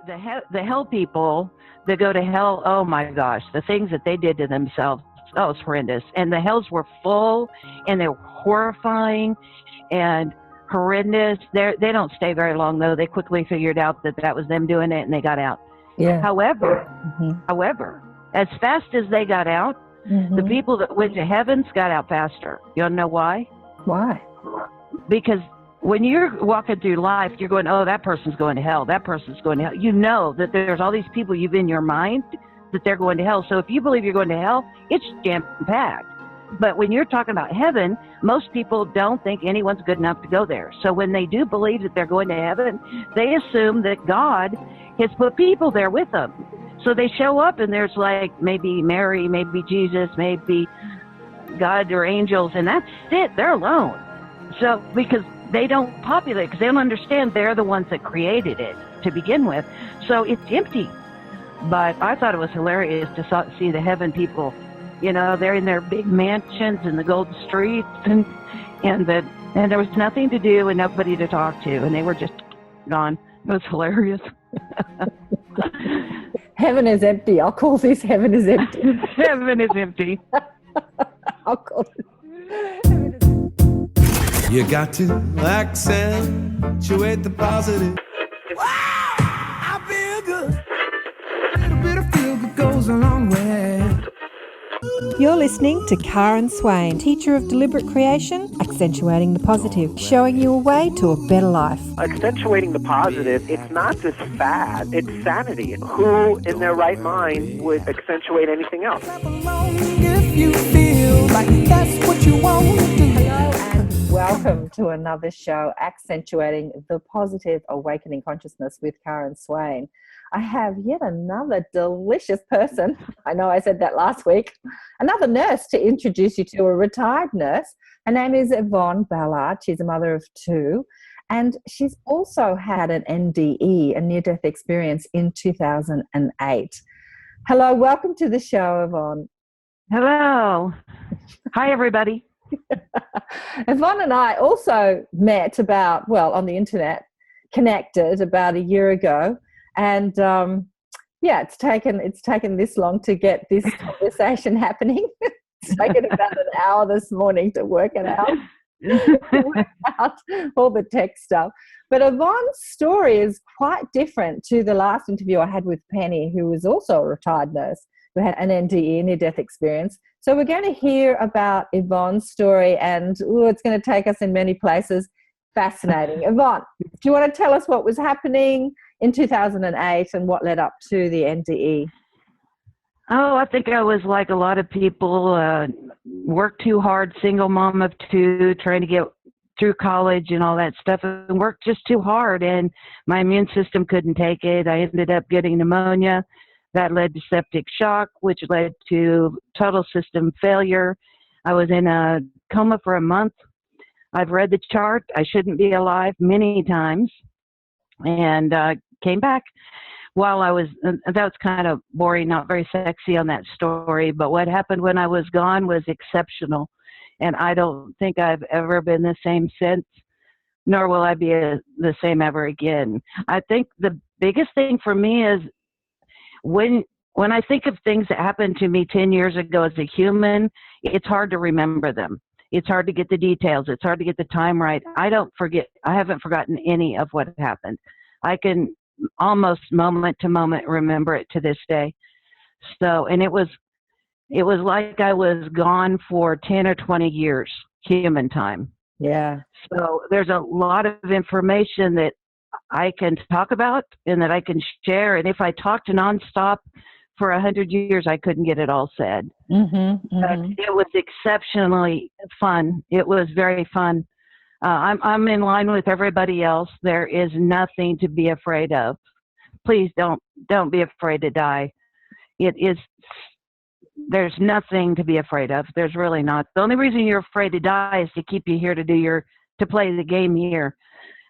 the hell people that go to hell, oh my gosh, the things that they did to themselves, oh, it's horrendous. And the hells were full, and they were horrifying and horrendous. They don't stay very long, though. They quickly figured out that was them doing it, and they got out. Yeah. However, as fast as they got out, the people that went to heavens got out faster. You want to know why? Why? Because when you're walking through life, you're going, oh, that person's going to hell. That person's going to hell. You know that there's all these people you've in your mind that they're going to hell. So if you believe you're going to hell, it's jam-packed. But when you're talking about heaven, most people don't think anyone's good enough to go there. So when they do believe that they're going to heaven, they assume that God has put people there with them. So they show up, and there's like maybe Mary, maybe Jesus, maybe God or angels, and that's it. They're alone. So because they don't populate, because they don't understand they're the ones that created it to begin with. So it's empty. But I thought it was hilarious to see the heaven people. You know, they're in their big mansions and the golden streets, and there was nothing to do and nobody to talk to, and they were just gone. It was hilarious. Heaven is empty. I'll call this heaven is empty. Heaven is empty. I'll call it. You got to accentuate the positive. Wow, I feel good. A little bit of feel good goes a long way. You're listening to KAren Swain, teacher of Deliberate Creation, accentuating the positive, showing you a way to a better life. Accentuating the positive, it's not just fad, it's sanity. Who in their right mind would accentuate anything else? If you feel like that's what you want to do. Hello and welcome to another show, Accentuating the Positive, Awakening Consciousness with KAren Swain. I have yet another delicious person. I know I said that last week. Another nurse to introduce you to, a retired nurse. Her name is Yvonne Ballard. She's a mother of two. And she's also had an NDE, a near-death experience, in 2008. Hello, welcome to the show, Yvonne. Hello. Hi, everybody. Yvonne and I also met on the internet, connected about a year ago. And it's taken this long to get this conversation happening. It's taken about an hour this morning to work it out, all the tech stuff. But Yvonne's story is quite different to the last interview I had with Penny, who was also a retired nurse who had an NDE, near-death experience. So we're going to hear about Yvonne's story, and it's going to take us in many places. Fascinating. Yvonne, do you want to tell us what was happening in 2008 and what led up to the NDE? Oh, I think I was like a lot of people, worked too hard, single mom of two, trying to get through college and all that stuff, and worked just too hard, and my immune system couldn't take it. I ended up getting pneumonia. That led to septic shock, which led to total system failure. I was in a coma for a month. I've read the chart. I shouldn't be alive many times, and came back while I was, that was kind of boring, not very sexy on that story, but what happened when I was gone was exceptional, and I don't think I've ever been the same since, nor will I be the same ever again. I think the biggest thing for me is when I think of things that happened to me 10 years ago as a human, it's hard to remember them. It's hard to get the details. It's hard to get the time right. I haven't forgotten any of what happened. I can almost moment to moment remember it to this day. So, and it was like I was gone for 10 or 20 years, human time. Yeah. So there's a lot of information that I can talk about and that I can share. And if I talked nonstop for 100 years, I couldn't get it all said. It was exceptionally fun. It was very fun. I'm in line with everybody else. There is nothing to be afraid of. Please don't be afraid to die. There's nothing to be afraid of. There's really not. The only reason you're afraid to die is to keep you here to play the game here.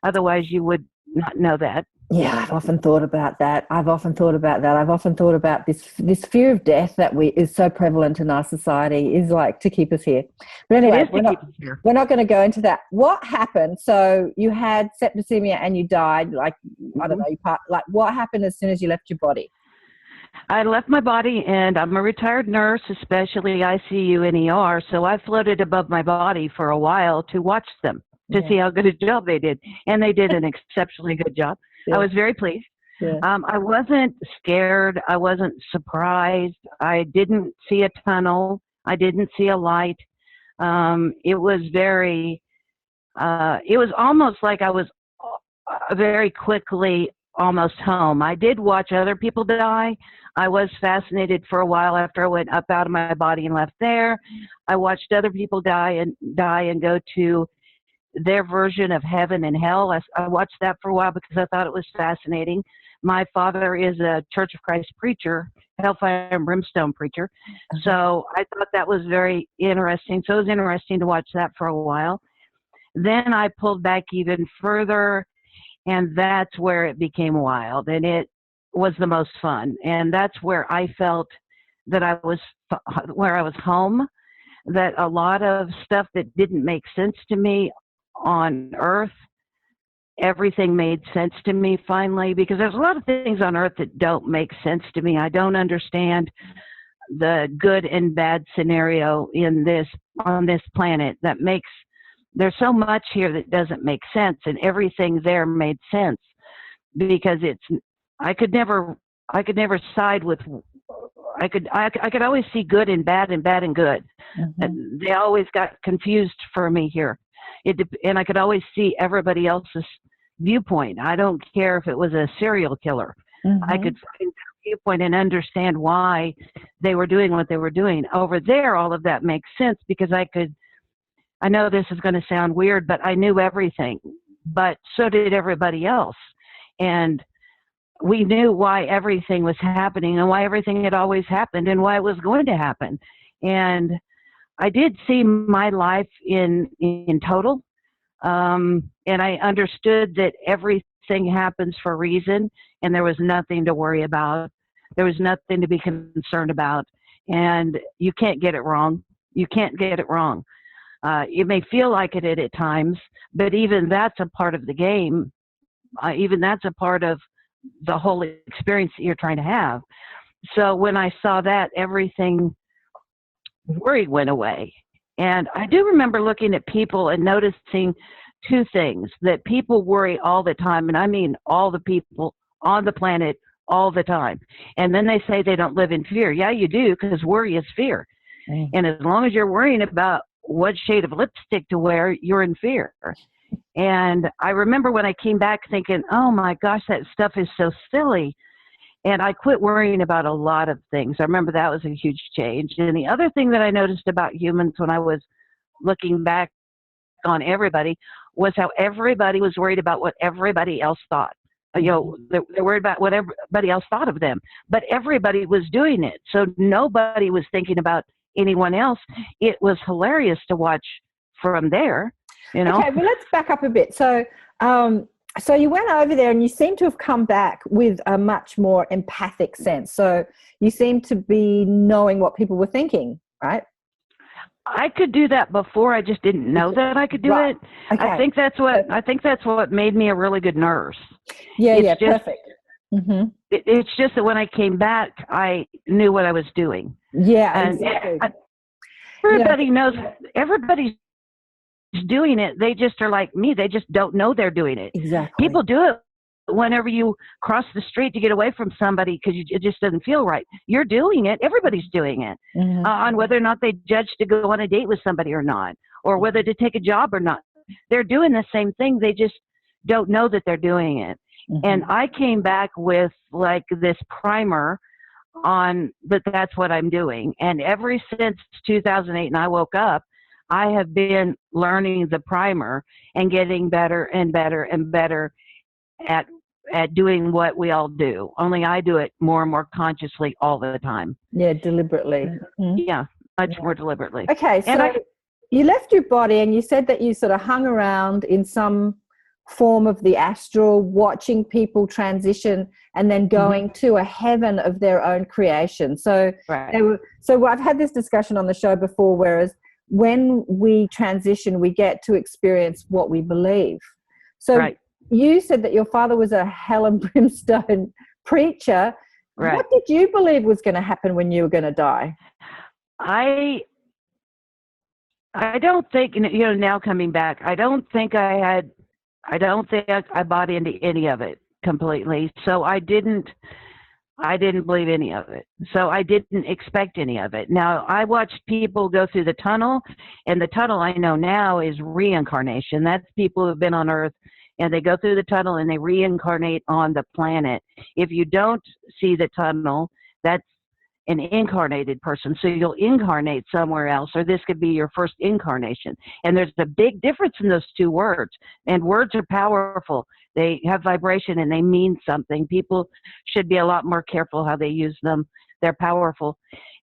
Otherwise, you would not know that. Yeah, I've often thought about that. I've often thought about this fear of death that is so prevalent in our society is like to keep us here. But anyway, we're not going to go into that. What happened? So you had septicemia and you died. Like, I don't know, what happened as soon as you left your body? I left my body, and I'm a retired nurse, especially ICU and ER, so I floated above my body for a while to watch them, to see how good a job they did. And they did an exceptionally good job. Yeah. I was very pleased. Yeah. I wasn't scared. I wasn't surprised. I didn't see a tunnel. I didn't see a light. It was it was almost like I was very quickly almost home. I did watch other people die. I was fascinated for a while after I went up out of my body and left there. I watched other people die and go to their version of heaven and hell. I watched that for a while because I thought it was fascinating. My father is a Church of Christ preacher, hellfire and brimstone preacher. So I thought that was very interesting. So it was interesting to watch that for a while. Then I pulled back even further, and that's where it became wild, and it was the most fun. And that's where I felt that I was home, that a lot of stuff that didn't make sense to me on earth, everything made sense to me finally, because there's a lot of things on earth that don't make sense to me. I don't understand the good and bad scenario on this planet that makes, there's so much here that doesn't make sense, and everything there made sense because I could never side with, I could always see good and bad and bad and good. Mm-hmm. They always got confused for me here. And I could always see everybody else's viewpoint. I don't care if it was a serial killer. Mm-hmm. I could find their viewpoint and understand why they were doing what they were doing. Over there, all of that makes sense because I know this is going to sound weird, but I knew everything. But so did everybody else. And we knew why everything was happening and why everything had always happened and why it was going to happen. And I did see my life in total, and I understood that everything happens for a reason, and there was nothing to worry about. There was nothing to be concerned about, and you can't get it wrong. You can't get it wrong. You may feel like it at times, but even that's a part of the game. Even that's a part of the whole experience that you're trying to have. So when I saw that, everything worry went away. And I do remember looking at people and noticing two things, that people worry all the time, and I mean all the people on the planet all the time. And then they say they don't live in fear. Yeah, you do, because worry is fear. Mm. And as long as you're worrying about what shade of lipstick to wear, you're in fear. And I remember when I came back thinking, oh my gosh, that stuff is so silly. And I quit worrying about a lot of things. I remember that was a huge change. And the other thing that I noticed about humans when I was looking back on everybody was how everybody was worried about what everybody else thought. You know, they're worried about what everybody else thought of them. But everybody was doing it. So nobody was thinking about anyone else. It was hilarious to watch from there. You know? Okay, well, let's back up a bit. So, so you went over there and you seem to have come back with a much more empathic sense. So you seem to be knowing what people were thinking, right? I could do that before. I just didn't know that I could do it. Okay. I think that's what made me a really good nurse. Yeah, perfect. Mm-hmm. It's just that when I came back, I knew what I was doing. Yeah, and exactly. Everybody knows. Everybody's doing it. They just are like me. They just don't know they're doing it. Exactly. People do it whenever you cross the street to get away from somebody because it just doesn't feel right. You're doing it. Everybody's doing it. Mm-hmm. On whether or not they judge to go on a date with somebody or not, or whether to take a job or not. They're doing the same thing. They just don't know that they're doing it. Mm-hmm. And I came back with like this primer on that that's what I'm doing. And ever since 2008 and I woke up, I have been learning the primer and getting better and better and better at doing what we all do. Only I do it more and more consciously all the time. Yeah, deliberately. Mm-hmm. Yeah, much more deliberately. Okay, so you left your body and you said that you sort of hung around in some form of the astral, watching people transition and then going to a heaven of their own creation. So, so I've had this discussion on the show before, whereas when we transition, we get to experience what we believe. So you said that your father was a hell and brimstone preacher. Right. What did you believe was going to happen when you were going to die? I don't think, now coming back, I don't think I bought into any of it completely. So I didn't believe any of it. So I didn't expect any of it. Now, I watched people go through the tunnel, and the tunnel I know now is reincarnation. That's people who have been on Earth, and they go through the tunnel and they reincarnate on the planet. If you don't see the tunnel, that's an incarnated person. So you'll incarnate somewhere else, or this could be your first incarnation. And there's a big difference in those two words. And words are powerful. They have vibration and they mean something. People should be a lot more careful how they use them. They're powerful.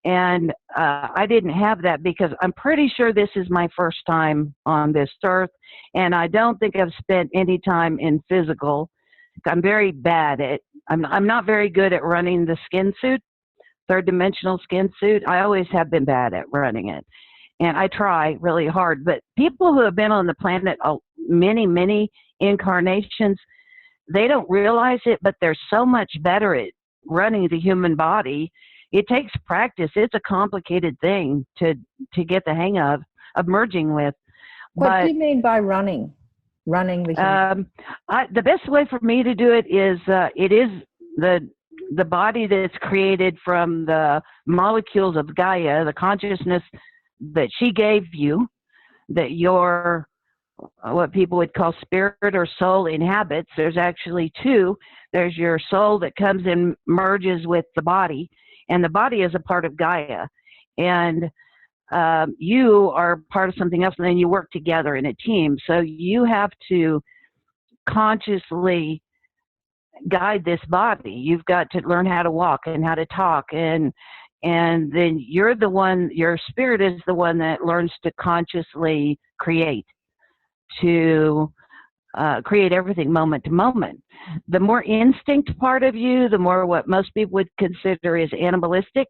And I didn't have that because I'm pretty sure this is my first time on this earth. And I don't think I've spent any time in physical. I'm very bad at, I'm not very good at running the skin suit. Third dimensional skin suit. I always have been bad at running it. And I try really hard. But people who have been on the planet many incarnations, they don't realize it, but they're so much better at running the human body. It takes practice. It's a complicated thing to get the hang of merging with. What do you mean by running? Running the human? The best way for me to do it is the body that's created from the molecules of Gaia, the consciousness that she gave you, that your, what people would call spirit or soul inhabits. There's actually two. There's your soul that comes and merges with the body, and the body is a part of Gaia. And you are part of something else, and then you work together in a team. So you have to consciously guide this body. You've got to learn how to walk and how to talk, and then you're the one, your spirit is the one that learns to consciously create, to create everything moment to moment. The more instinct part of you, the more what most people would consider is animalistic,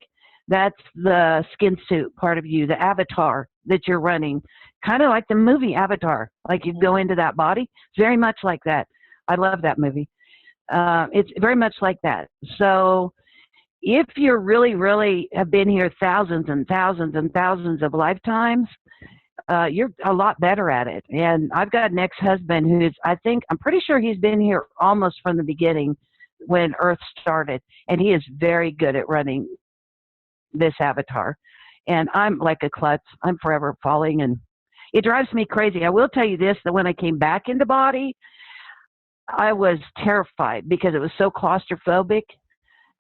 that's the skin suit part of you, the avatar that you're running, kind of like the movie Avatar, like you go into that body. It's very much like that. I love that movie. It's very much like that. So if you're really have been here thousands and thousands and thousands of lifetimes, you're a lot better at it. And I've got an ex-husband who's, I'm pretty sure he's been here almost from the beginning when Earth started. And he is very good at running this avatar. And I'm like a klutz. I'm forever falling, and it drives me crazy. I will tell you this, that when I came back into body, I was terrified because it was so claustrophobic,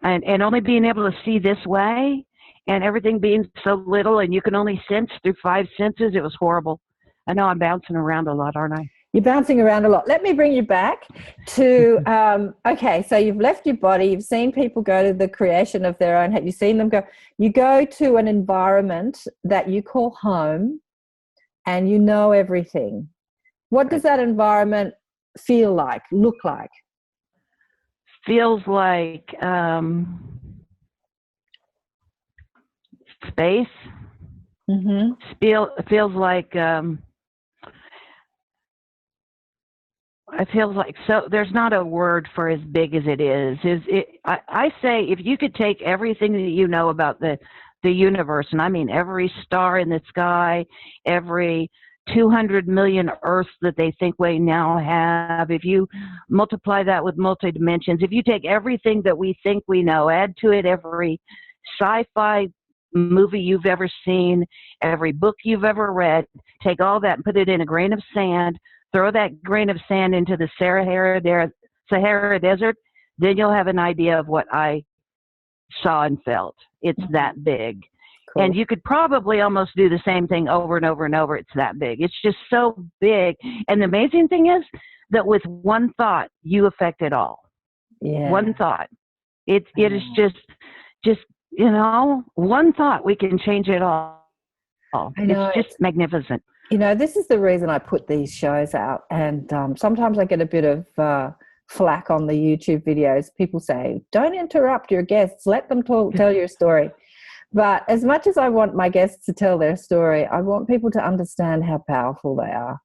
and only being able to see this way and everything being so little, and you can only sense through 5 senses. It was horrible. I know I'm bouncing around a lot, aren't I? You're bouncing around a lot. Let me bring you back to, okay, so you've left your body. You've seen people go to the creation of their own. Have you seen them go? You go to an environment that you call home, and you know everything. What does that environment feel like, look like? Feels like space. Feels like it feels like, so there's not a word for as big as it is. I say if you could take everything that you know about the universe, and I mean every star in the sky, every 200 million Earths that they think we now have, if you multiply that with multi-dimensions, if you take everything that we think we know, add to it every sci-fi movie you've ever seen, every book you've ever read, take all that and put it in a grain of sand, throw that grain of sand into the Sahara Desert, then you'll have an idea of what I saw and felt. It's that big. Cool. And you could probably almost do the same thing over and over and over. It's that big. It's just so big. And the amazing thing is that with one thought, you affect it all. Yeah. One thought. It is just, one thought, we can change it all. It's just magnificent. You know, this is the reason I put these shows out. And sometimes I get a bit of flack on the YouTube videos. People say, don't interrupt your guests. Let them tell your story. But as much as I want my guests to tell their story, I want people to understand how powerful they are.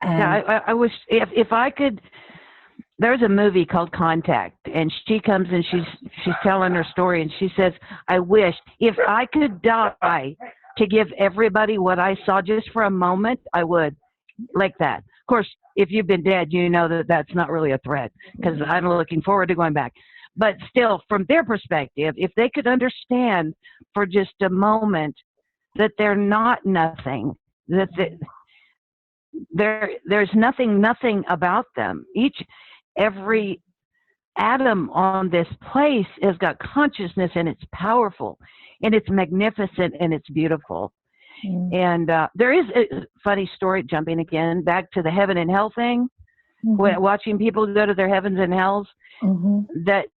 And yeah, I wish if I could. There's a movie called Contact, and she comes and she's telling her story, and she says, I wish if I could die to give everybody what I saw just for a moment, I would, like that. Of course, if you've been dead, you know that that's not really a threat, because I'm looking forward to going back. But still, from their perspective, if they could understand for just a moment that they're not nothing, that there's nothing about them. Every atom on this place has got consciousness, and it's powerful, and it's magnificent, and it's beautiful. And there is a funny story, jumping again back to the heaven and hell thing, watching people go to their heavens and hells. That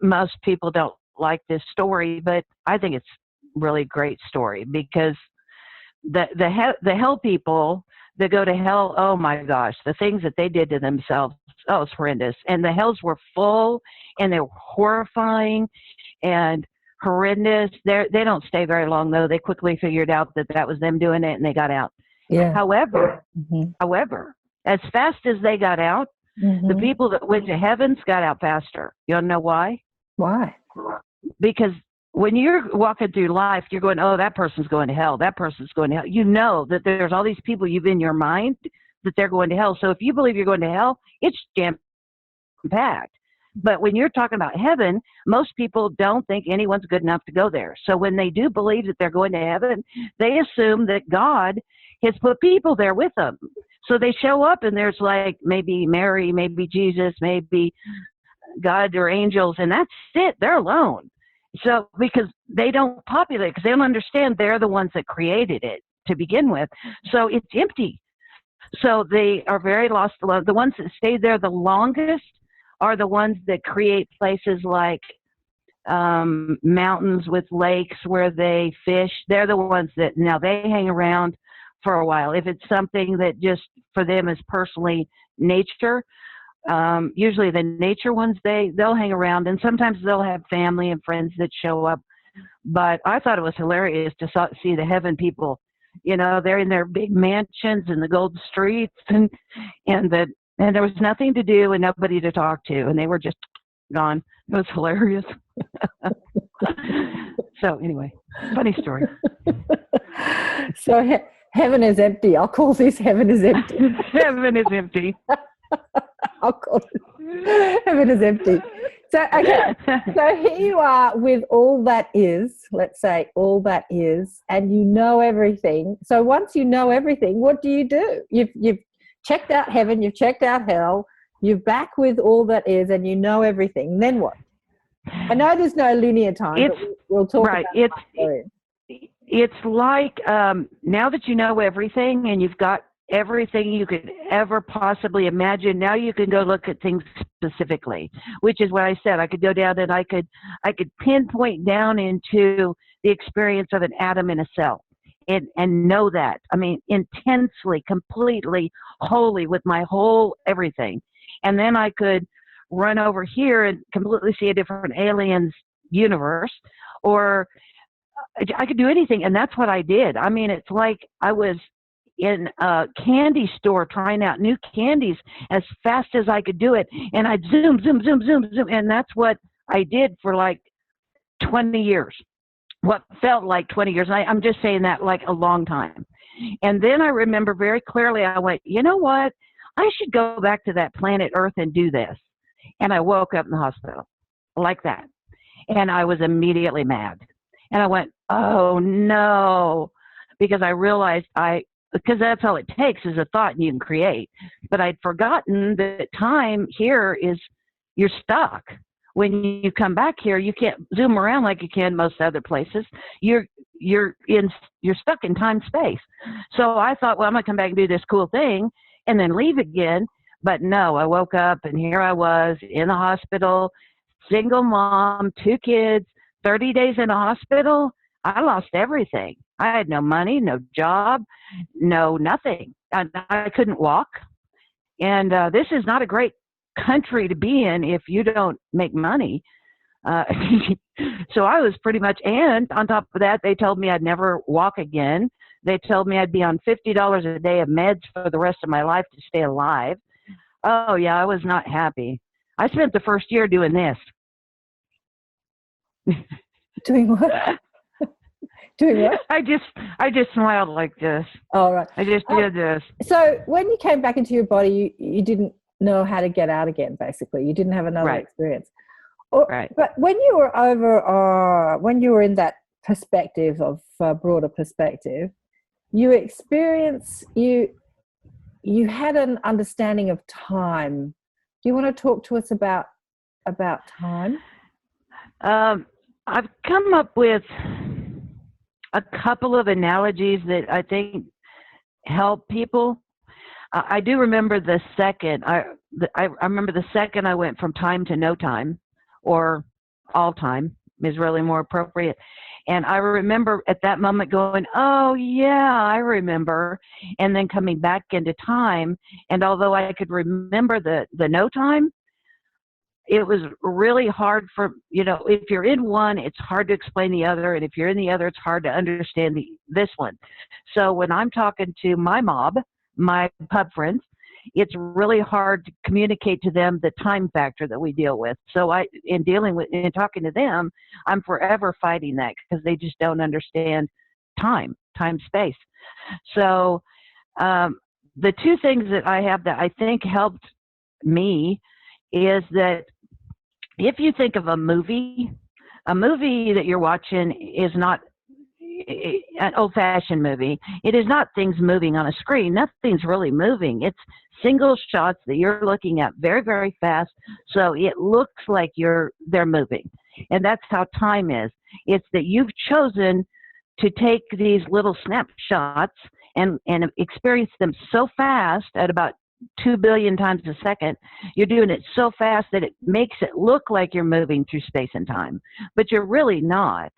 most people don't like this story, but I think it's really great story, because the hell people that go to hell, oh my gosh, the things that they did to themselves, oh, it's horrendous. And the hells were full, and they were horrifying and horrendous. They don't stay very long, though. They quickly figured out that was them doing it, and they got out. yeah. However, as fast as they got out, the people that went to heavens got out faster. You want to know why? Why? Because when you're walking through life, you're going, oh, that person's going to hell. That person's going to hell. You know that there's all these people you've in your mind that they're going to hell. So if you believe you're going to hell, it's jam-packed. But when you're talking about heaven, most people don't think anyone's good enough to go there. So when they do believe that they're going to heaven, they assume that God has put people there with them. So they show up, and there's like maybe Mary, maybe Jesus, maybe God or angels, and that's it. They're alone. So because they don't populate, because they don't understand they're the ones that created it to begin with. So it's empty. So they are very lost alone. The ones that stay there the longest are the ones that create places like mountains with lakes where they fish. They're the ones that now they hang around for a while. If it's something that just for them is personally nature, usually the nature ones, they'll hang around, and sometimes they'll have family and friends that show up. But I thought it was hilarious to see the heaven people. You know, they're in their big mansions and the golden streets, and there was nothing to do and nobody to talk to, and they were just gone. It was hilarious. So anyway, funny story. So heaven is empty. I'll call this heaven is empty. Heaven is empty. I'll call it heaven is empty. So, okay, so here you are with all that is, let's say all that is, and you know everything. So once you know everything, what do? You've checked out heaven, you've checked out hell, you're back with all that is, and you know everything. Then what? I know there's no linear time, but we'll talk about that. It's like now that you know everything and you've got everything you could ever possibly imagine, now you can go look at things specifically, which is what I said. I could go down and I could pinpoint down into the experience of an atom in a cell and know that. I mean, intensely, completely, wholly, with my whole everything. And then I could run over here and completely see a different alien's universe, or I could do anything. And that's what I did. I mean, it's like I was in a candy store trying out new candies as fast as I could do it. And I'd zoom. And that's what I did for like 20 years. What felt like 20 years. I'm just saying that like a long time. And then I remember very clearly, I went, you know what? I should go back to that planet Earth and do this. And I woke up in the hospital like that. And I was immediately mad. And I went, oh no, because I realized because that's all it takes is a thought and you can create. But I'd forgotten that time here is, you're stuck. When you come back here, you can't zoom around like you can most other places. You're stuck in time space. So I thought, well, I'm gonna come back and do this cool thing and then leave again. But no, I woke up and here I was in the hospital, single mom, 2 kids, 30 days in a hospital. I lost everything. I had no money, no job, no nothing. I couldn't walk. And this is not a great country to be in if you don't make money. So I was pretty much, and on top of that, they told me I'd never walk again. They told me I'd be on $50 a day of meds for the rest of my life to stay alive. Oh yeah, I was not happy. I spent the first year doing this. Doing what? Doing what? I just smiled like this. Oh, right. I just did this. So when you came back into your body, you didn't know how to get out again, basically. You didn't have another experience. Right. But when you were over, when you were in that perspective of broader perspective, you had an understanding of time. Do you want to talk to us about time? I've come up with a couple of analogies that I think help people. I do remember the second. I remember the second I went from time to no time, or all time is really more appropriate. And I remember at that moment going, oh yeah, I remember. And then coming back into time. And although I could remember the no time, it was really hard for, if you're in one, it's hard to explain the other. And if you're in the other, it's hard to understand this one. So when I'm talking to my mob, my pub friends, it's really hard to communicate to them the time factor that we deal with. So in talking to them, I'm forever fighting that because they just don't understand time, space. So the two things that I have that I think helped me is that if you think of a movie that you're watching is not an old-fashioned movie. It is not things moving on a screen. Nothing's really moving. It's single shots that you're looking at very, very fast, so it looks like they're moving. And that's how time is. It's that you've chosen to take these little snapshots and experience them so fast at about 2 billion times a second. You're doing it so fast that it makes it look like you're moving through space and time, but you're really not.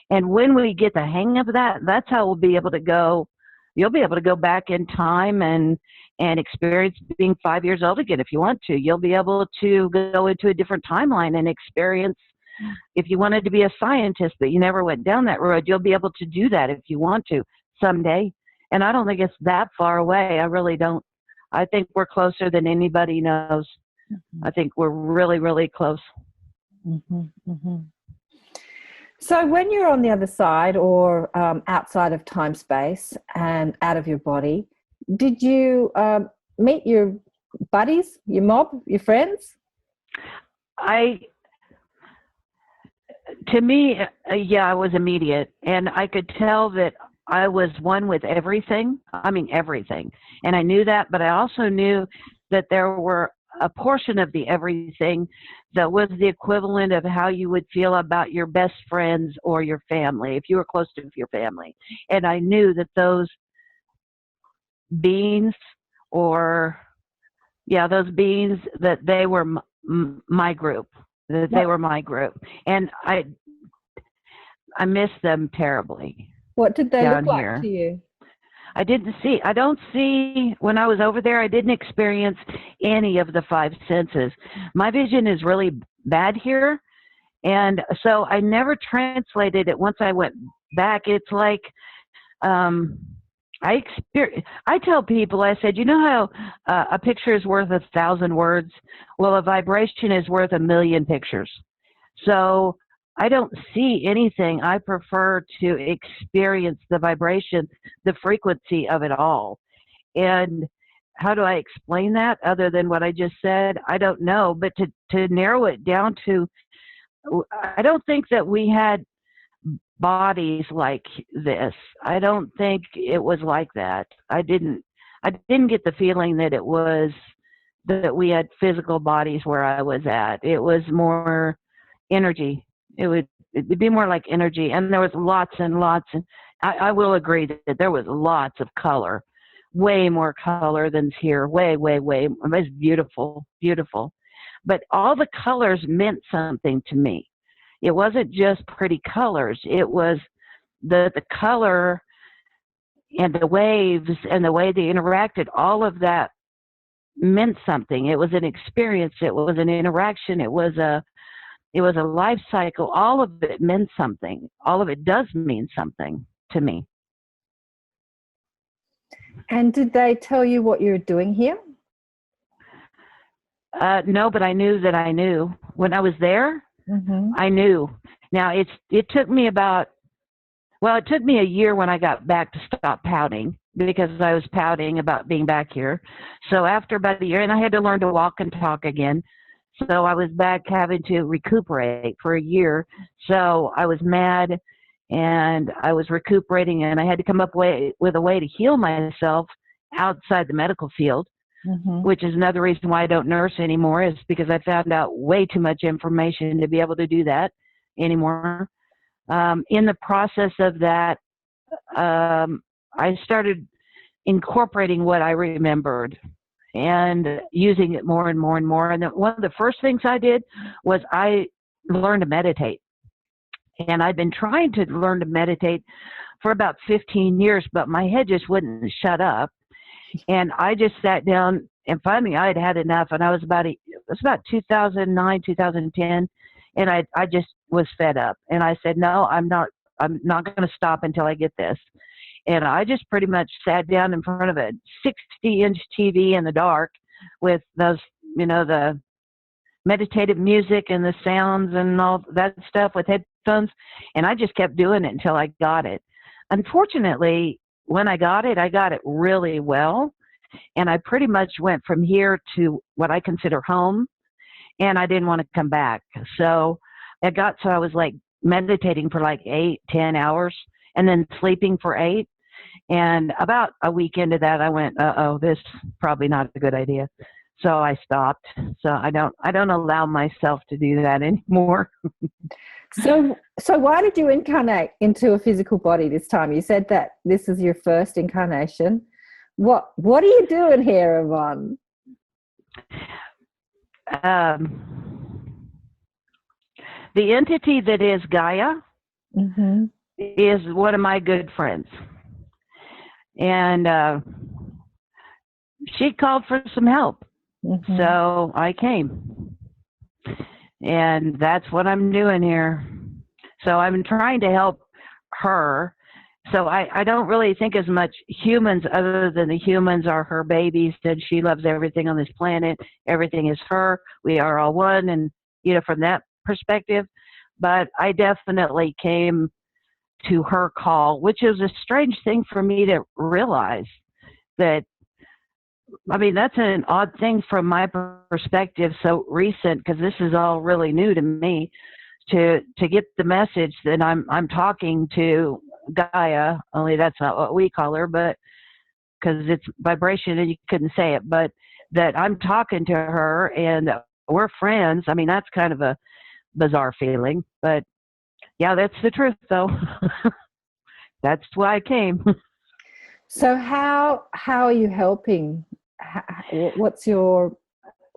And when we get the hang of that, that's how we'll be able to go. You'll be able to go back in time and experience being 5 years old again if you want to. You'll be able to go into a different timeline and experience. If you wanted to be a scientist but you never went down that road, you'll be able to do that if you want to someday. And I don't think it's that far away. I really don't. I think we're closer than anybody knows. I think we're really, really close. Mm-hmm, mm-hmm. So when you're on the other side or outside of time, space and out of your body, did you meet your buddies, your mob, your friends? To me, I was immediate. And I could tell that I was one with everything. I mean, everything. And I knew that, but I also knew that there were a portion of the everything that was the equivalent of how you would feel about your best friends or your family, if you were close to your family. And I knew that those beings that they were my group, they were my group. And I miss them terribly. What did they look like here to you? I don't see, when I was over there, I didn't experience any of the five senses. My vision is really bad here. And so I never translated it once I went back. It's like, I tell people, I said, you know how a picture is worth 1,000 words? Well, a vibration is worth 1,000,000 pictures. So I don't see anything. I prefer to experience the vibration, the frequency of it all. And how do I explain that other than what I just said? I don't know. But to narrow it down to, I don't think that we had bodies like this. I don't think it was like that. I didn't get the feeling that it was, that we had physical bodies where I was at. It was more energy. It'd be more like energy, and there was lots and lots, and I will agree that there was lots of color, way more color than's here, way. It was beautiful, beautiful, but all the colors meant something to me. It wasn't just pretty colors. It was the color and the waves and the way they interacted, all of that meant something. It was an experience. It was an interaction. It was a life cycle. All of it meant something. All of it does mean something to me. And did they tell you what you're doing here? No, but I knew that I knew. When I was there, I knew. Now, it took me it took me a year when I got back to stop pouting, because I was pouting about being back here. So after about a year, and I had to learn to walk and talk again. So I was back having to recuperate for a year. So I was mad and I was recuperating, and I had to come up with a way to heal myself outside the medical field, which is another reason why I don't nurse anymore, is because I found out way too much information to be able to do that anymore. In the process of that, I started incorporating what I remembered and using it more and more and more. And one of the first things I did was I learned to meditate. And I'd been trying to learn to meditate for about 15 years, but my head just wouldn't shut up. And I just sat down, and finally I had had enough. And it was about 2009, 2010. And I just was fed up. And I said, no, I'm not going to stop until I get this. And I just pretty much sat down in front of a 60-inch TV in the dark with those, the meditative music and the sounds and all that stuff with headphones. And I just kept doing it until I got it. Unfortunately, when I got it really well. And I pretty much went from here to what I consider home. And I didn't want to come back. So I was like meditating for like 8-10 hours and then sleeping for 8. And about a week into that, I went, this is probably not a good idea. So I stopped. So I don't allow myself to do that anymore. So why did you incarnate into a physical body this time? You said that this is your first incarnation. What are you doing here, Yvonne? The entity that is Gaia is one of my good friends. And she called for some help. So I came. And that's what I'm doing here. So I'm trying to help her. So I don't really think as much humans, other than the humans are her babies, that she loves everything on this planet. Everything is her. We are all one. And, from that perspective. But I definitely came to her call, which is a strange thing for me to realize. That's an odd thing from my perspective, so recent, because this is all really new to me, to get the message that I'm talking to Gaia, only that's not what we call her, but because it's vibration and you couldn't say it, but that I'm talking to her and we're friends. That's kind of a bizarre feeling, but yeah, that's the truth though. That's why I came. So how are you helping? What's your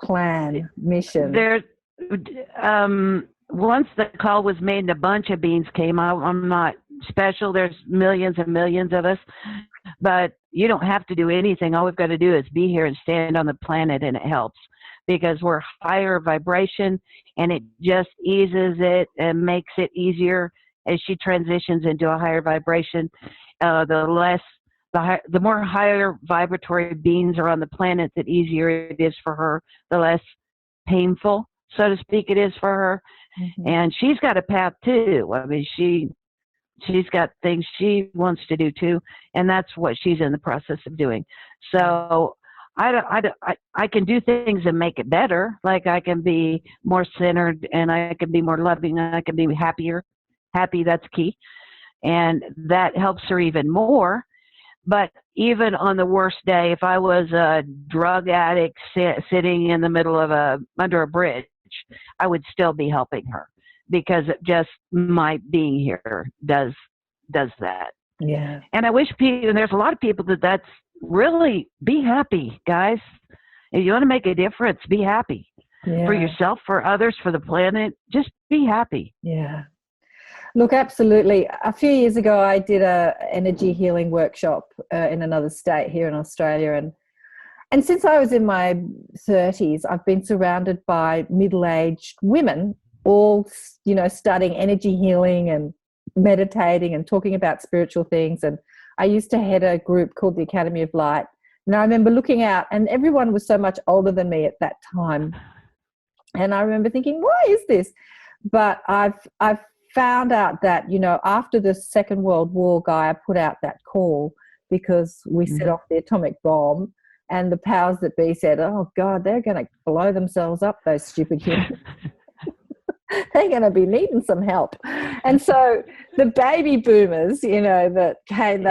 plan, mission? Once the call was made and a bunch of beings came, I'm not special. There's millions and millions of us, but you don't have to do anything. All we've got to do is be here and stand on the planet, and it helps because we're higher vibration, and it just eases it and makes it easier as she transitions into a higher vibration. The more higher vibratory beings are on the planet, the easier it is for her, the less painful, so to speak, it is for her. And she's got a path too. She's got things she wants to do too, and that's what she's in the process of doing. So I can do things and make it better. Like I can be more centered, and I can be more loving, and I can be happier. Happy, that's key. And that helps her even more. But even on the worst day, if I was a drug addict sitting in the middle of under a bridge, I would still be helping her, because just my being here does that. Yeah. And I wish people, and there's a lot of people that's really, be happy, guys. If you want to make a difference, be happy for yourself, for others, for the planet. Just be happy. Yeah. Look, absolutely. A few years ago, I did a energy healing workshop in another state here in Australia, and since I was in my 30s, I've been surrounded by middle-aged women, all, you know, studying energy healing and meditating and talking about spiritual things. And I used to head a group called the Academy of Light. And I remember looking out, and everyone was so much older than me at that time. And I remember thinking, why is this? But I've found out that, you know, after the Second World War, Gaia put out that call because we set off the atomic bomb, and the powers that be said, oh, God, they're going to blow themselves up, those stupid humans. They're going to be needing some help. And so the baby boomers, you know, that came,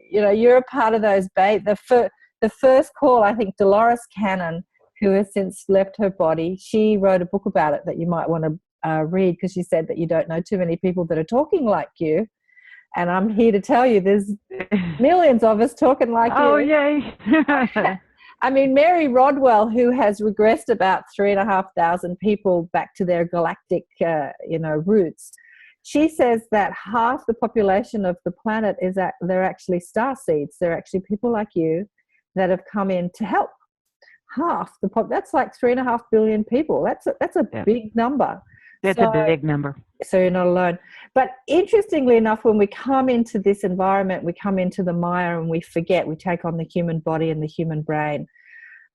you know, you're a part of those the first call, I think Dolores Cannon, who has since left her body, she wrote a book about it that you might want to read, because she said that you don't know too many people that are talking like you. And I'm here to tell you there's millions of us talking like you. Oh, yay. I mean, Mary Rodwell, who has regressed about 3,500 people back to their galactic, you know, roots, she says that half the population of the planet is that they're actually star seeds. They're actually people like you that have come in to help. Half the that's like 3.5 billion people. That's a big number. That's a big number. So you're not alone. But interestingly enough, when we come into this environment, we come into the Maya and we forget, we take on the human body and the human brain.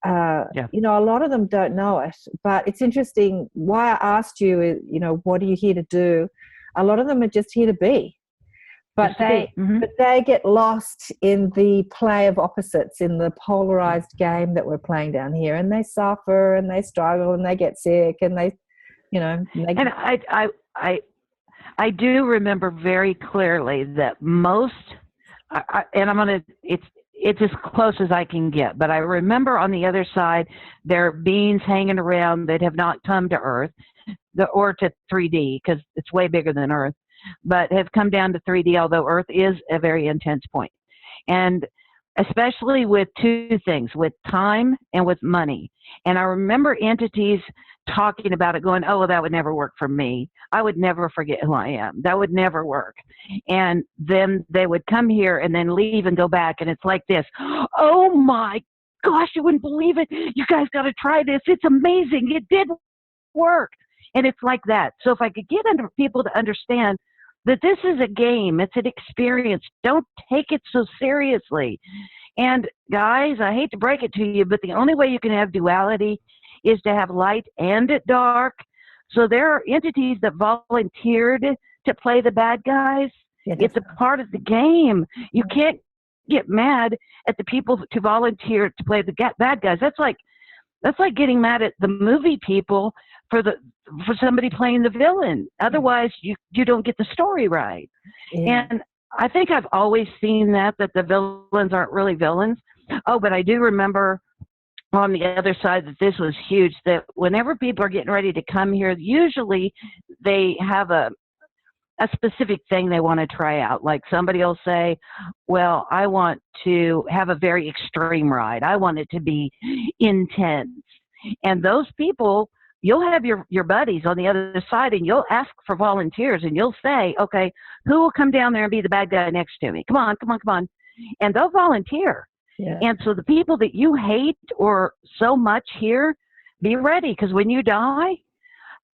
You know, a lot of them don't know it. But it's interesting why I asked you, you know, what are you here to do? A lot of them are just here to be. But they get lost in the play of opposites, in the polarized game that we're playing down here, and they suffer and they struggle and they get sick and they, you know. And I do remember very clearly that most, and I'm gonna, it's as close as I can get, but I remember on the other side there are beings hanging around that have not come to Earth, or to 3D, because it's way bigger than Earth, but have come down to 3D, although Earth is a very intense point. And especially with two things, with time and with money. And I remember entities talking about it, going, oh, well, that would never work for me. I would never forget who I am. That would never work. And then they would come here and then leave and go back. And it's like this, oh my gosh, you wouldn't believe it. You guys got to try this. It's amazing. It did work. And it's like that. So if I could get under people to understand that this is a game, it's an experience. Don't take it so seriously. And guys, I hate to break it to you, but the only way you can have duality is to have light and dark. So there are entities that volunteered to play the bad guys. It's a part of the game. You can't get mad at the people to volunteer to play the bad guys. That's like getting mad at the movie people for somebody playing the villain. Otherwise, you don't get the story right. Yeah. And I think I've always seen that the villains aren't really villains. Oh, but I do remember on the other side that this was huge, that whenever people are getting ready to come here, usually they have a specific thing they want to try out. Like somebody will say, well, I want to have a very extreme ride. I want it to be intense. And those people, you'll have your buddies on the other side, and you'll ask for volunteers, and you'll say, okay, who will come down there and be the bad guy next to me? Come on. And they'll volunteer. Yeah. And so the people that you hate or so much here, be ready, because when you die,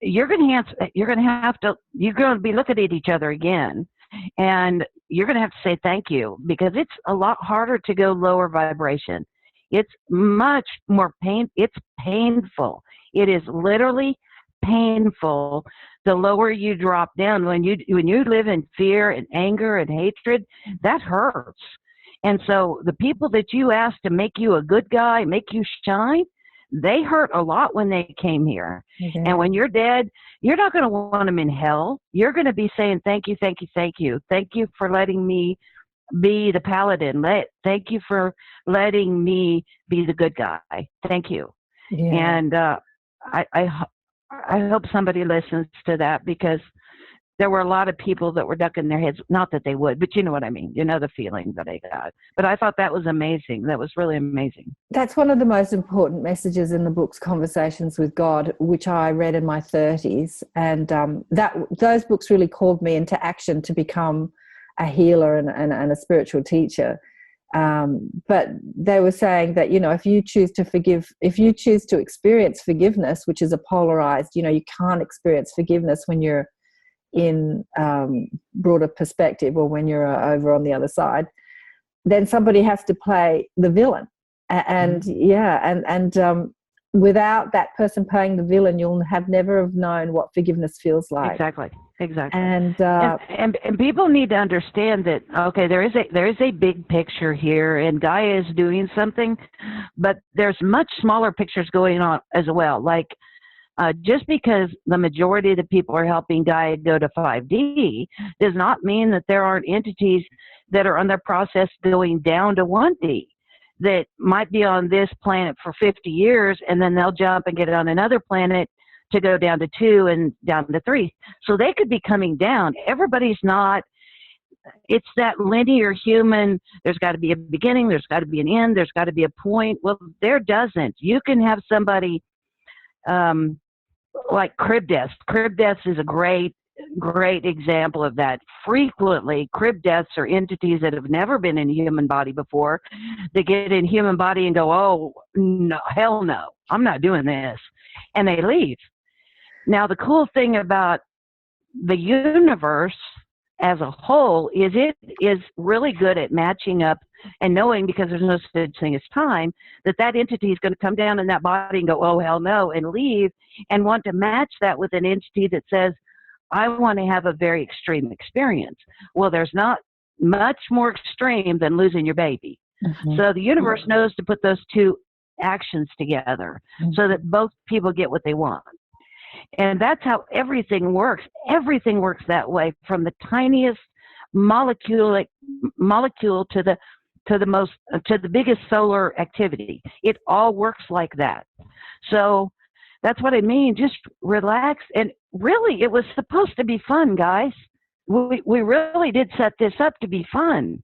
you're going to be looking at each other again, and you're going to have to say thank you, because it's a lot harder to go lower vibration. It's much more it's painful. It is literally painful the lower you drop down. When you live in fear and anger and hatred, that hurts. And so the people that you ask to make you a good guy, make you shine, they hurt a lot when they came here. Mm-hmm. And when you're dead, you're not going to want them in hell. You're going to be saying, thank you, thank you, thank you. Thank you for letting me be the paladin. Thank you for letting me be the good guy. Thank you. Yeah. And I hope somebody listens to that, because there were a lot of people that were ducking their heads. Not that they would, but you know what I mean. You know the feeling that I got. But I thought that was amazing. That was really amazing. That's one of the most important messages in the book's Conversations with God, which I read in my 30s. And those books really called me into action to become a healer and a spiritual teacher. But they were saying that, you know, if you choose to experience forgiveness, which is a polarized, you know, you can't experience forgiveness when you're in broader perspective or when you're over on the other side, then somebody has to play the villain. And without that person playing the villain, you'll never have known what forgiveness feels like. Exactly. And people need to understand that, okay, there is a big picture here, and Gaia is doing something, but there's much smaller pictures going on as well. Like, just because the majority of the people are helping Gaia go to 5D does not mean that there aren't entities that are on their process going down to 1D that might be on this planet for 50 years, and then they'll jump and get on another planet to go down to 2 and down to 3. So they could be coming down. Everybody's not. It's that linear human, there's got to be a beginning, there's got to be an end, there's got to be a point. Well, there doesn't. You can have somebody like crib deaths. Crib deaths is a great example of that. Frequently, crib deaths are entities that have never been in a human body before. They get in human body and go, oh, no, hell no, I'm not doing this. And they leave. Now, the cool thing about the universe as a whole is it is really good at matching up and knowing, because there's no such thing as time, that entity is going to come down in that body and go, oh, hell no, and leave, and want to match that with an entity that says, I want to have a very extreme experience. Well, there's not much more extreme than losing your baby. Mm-hmm. So the universe knows to put those two actions together so that both people get what they want. And that's how everything works. Everything works that way, from the tiniest molecule to the biggest solar activity. It all works like that. So that's what I mean. Just relax. And really, it was supposed to be fun, guys. We really did set this up to be fun.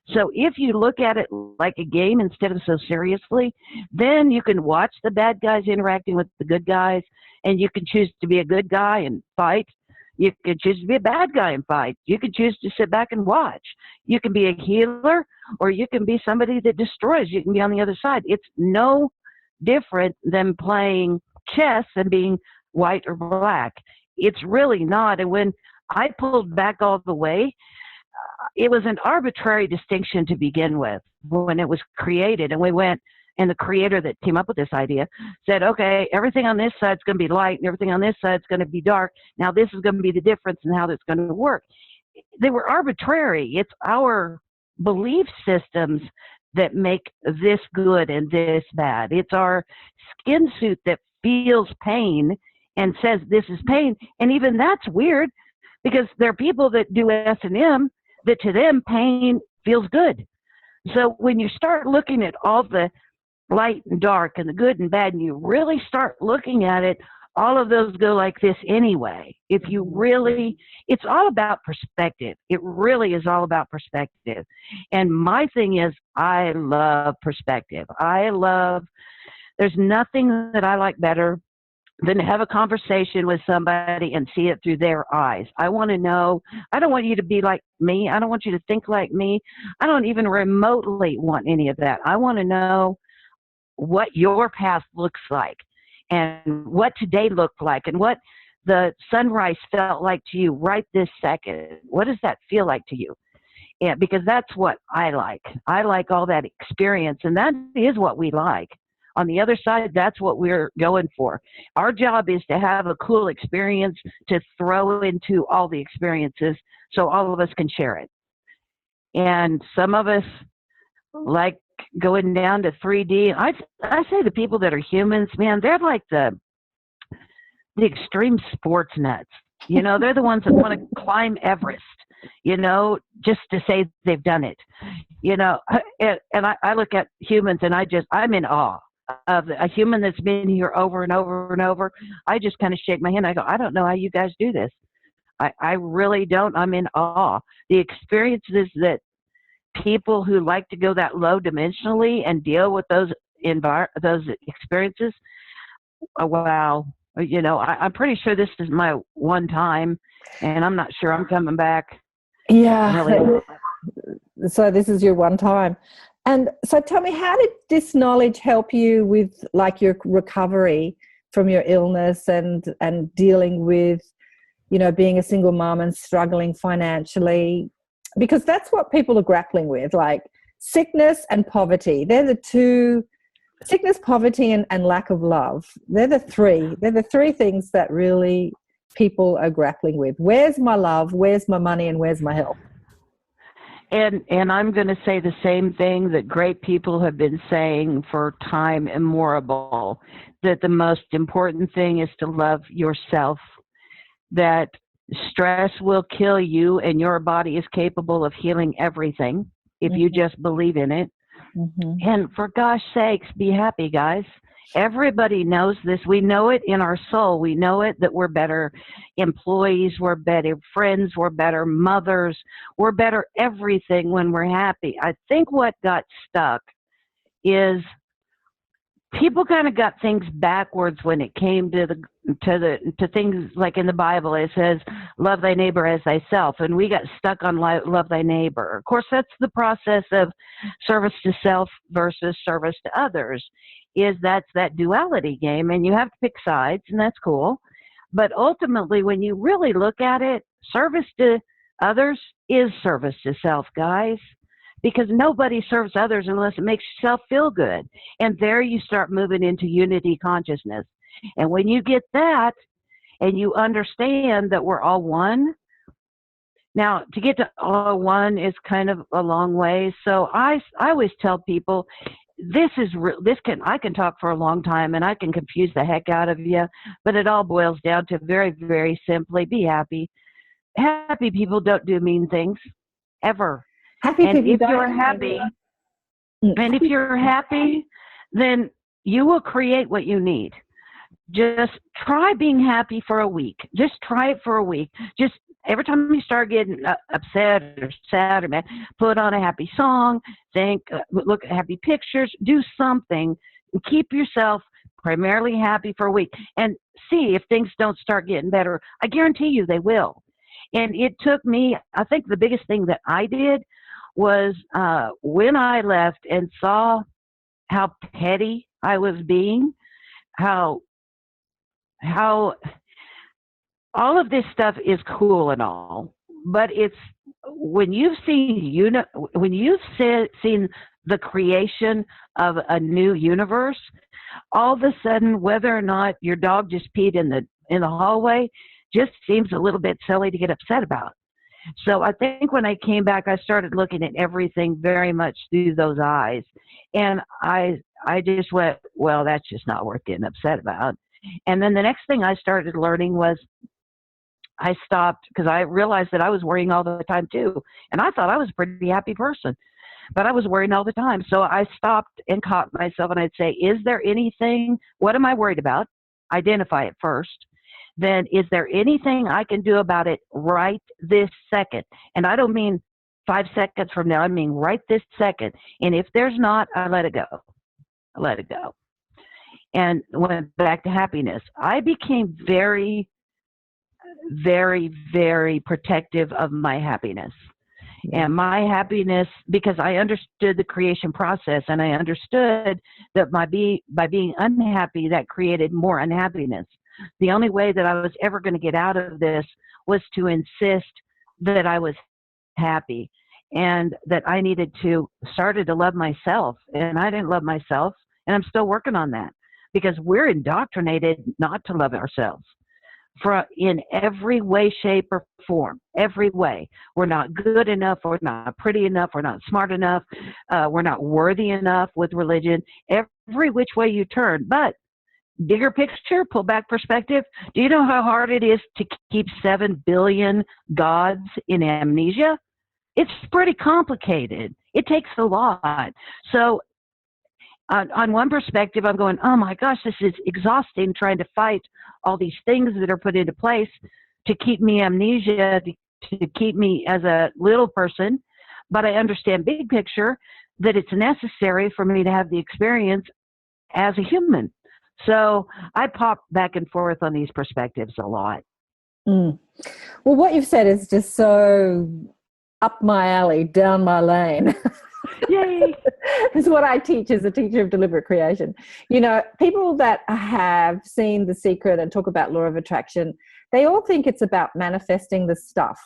So if you look at it like a game instead of so seriously, then you can watch the bad guys interacting with the good guys, and you can choose to be a good guy and fight. You can choose to be a bad guy and fight. You can choose to sit back and watch. You can be a healer, or you can be somebody that destroys. You can be on the other side. It's no different than playing chess and being white or black. It's really not. And when I pulled back all the way, it was an arbitrary distinction to begin with when it was created. And we went, and the creator that came up with this idea said, okay, everything on this side is going to be light and everything on this side is going to be dark. Now this is going to be the difference in how that's going to work. They were arbitrary. It's our belief systems that make this good and this bad. It's our skin suit that feels pain and says this is pain. And even that's weird, because there are people that do S&M that to them pain feels good. So when you start looking at all the light and dark and the good and bad, and you really start looking at it, all of those go like this anyway. If you really, it's all about perspective. It really is all about perspective. And my thing is, I love perspective. There's nothing that I like better than to have a conversation with somebody and see it through their eyes. I want to know. I don't want you to be like me. I don't want you to think like me. I don't even remotely want any of that. I want to know what your path looks like, and what today looked like, and what the sunrise felt like to you right this second. What does that feel like to you? Yeah, because that's what I like. I like all that experience, and that is what we like. On the other side, that's what we're going for. Our job is to have a cool experience to throw into all the experiences so all of us can share it. And some of us like going down to 3D. I say the people that are humans, man, they're like the extreme sports nuts. You know, they're the ones that want to climb Everest, you know, just to say they've done it. You know, and I look at humans and I'm in awe of a human that's been here over and over and over. I just kind of shake my head. I go, I don't know how you guys do this. I really don't. I'm in awe. The experiences that people who like to go that low dimensionally and deal with those experiences, oh, wow. I'm pretty sure this is my one time, and I'm not sure I'm coming back. Yeah. Really. So this is your one time. And so tell me, how did this knowledge help you with like your recovery from your illness and dealing with, being a single mom and struggling financially? Because that's what people are grappling with, like sickness and poverty. They're the two, sickness, poverty, and lack of love. They're the three things that really people are grappling with. Where's my love? Where's my money? And where's my health? And I'm going to say the same thing that great people have been saying for time immemorial, that the most important thing is to love yourself, that stress will kill you and your body is capable of healing everything if you just believe in it. Mm-hmm. And for gosh sakes, be happy, guys. Everybody knows this. We know it in our soul. We know it that we're better employees, we're better friends, we're better mothers, we're better everything when we're happy. I think what got stuck is people kind of got things backwards when it came to things like in the Bible. It says, love thy neighbor as thyself. And we got stuck on love thy neighbor. Of course, that's the process of service to self versus service to others. That's that duality game, and you have to pick sides, and that's cool. But ultimately, when you really look at it, service to others is service to self, guys, because nobody serves others unless it makes yourself feel good. And there you start moving into unity consciousness. And when you get that and you understand that we're all one, now to get to all one is kind of a long way. So I always tell people, I can talk for a long time and I can confuse the heck out of you, but it all boils down to very, very simply, be happy. Happy people don't do mean things, ever. And if you're happy, then you will create what you need. Just try being happy for a week. Just try it for a week. Just every time you start getting upset or sad or mad, put on a happy song, look at happy pictures, do something, and keep yourself primarily happy for a week. And see if things don't start getting better. I guarantee you they will. And it took me, I think the biggest thing that I did was when I left and saw how petty I was being, how all of this stuff is cool and all, but it's when you've seen seen the creation of a new universe, all of a sudden, whether or not your dog just peed in the hallway, just seems a little bit silly to get upset about. So I think when I came back, I started looking at everything very much through those eyes, and I just went, well, that's just not worth getting upset about. And then the next thing I started learning was I stopped, because I realized that I was worrying all the time too. And I thought I was a pretty happy person, but I was worrying all the time. So I stopped and caught myself, and I'd say, is there anything, what am I worried about? Identify it first. Then is there anything I can do about it right this second? And I don't mean 5 seconds from now. I mean right this second. And if there's not, I let it go. I let it go. And went back to happiness. I became very, very, very protective of my happiness. And my happiness, because I understood the creation process, and I understood that by being unhappy, that created more unhappiness. The only way that I was ever going to get out of this was to insist that I was happy and that I needed to started to love myself. And I didn't love myself, and I'm still working on that, because we're indoctrinated not to love ourselves in every way, shape, or form. Every way. We're not good enough. We're not pretty enough. We're not smart enough. We're not worthy enough with religion. Every which way you turn. But bigger picture, pull back perspective. Do you know how hard it is to keep 7 billion gods in amnesia? It's pretty complicated. It takes a lot. So on one perspective, I'm going, oh my gosh, this is exhausting trying to fight all these things that are put into place. to keep me amnesia, to keep me as a little person, but I understand big picture that it's necessary for me to have the experience as a human. So I pop back and forth on these perspectives a lot. Well, what you've said is just so up my alley, down my lane. Yay! It's what I teach as a teacher of deliberate creation. You know, people that have seen The Secret and talk about law of attraction, they all think it's about manifesting the stuff.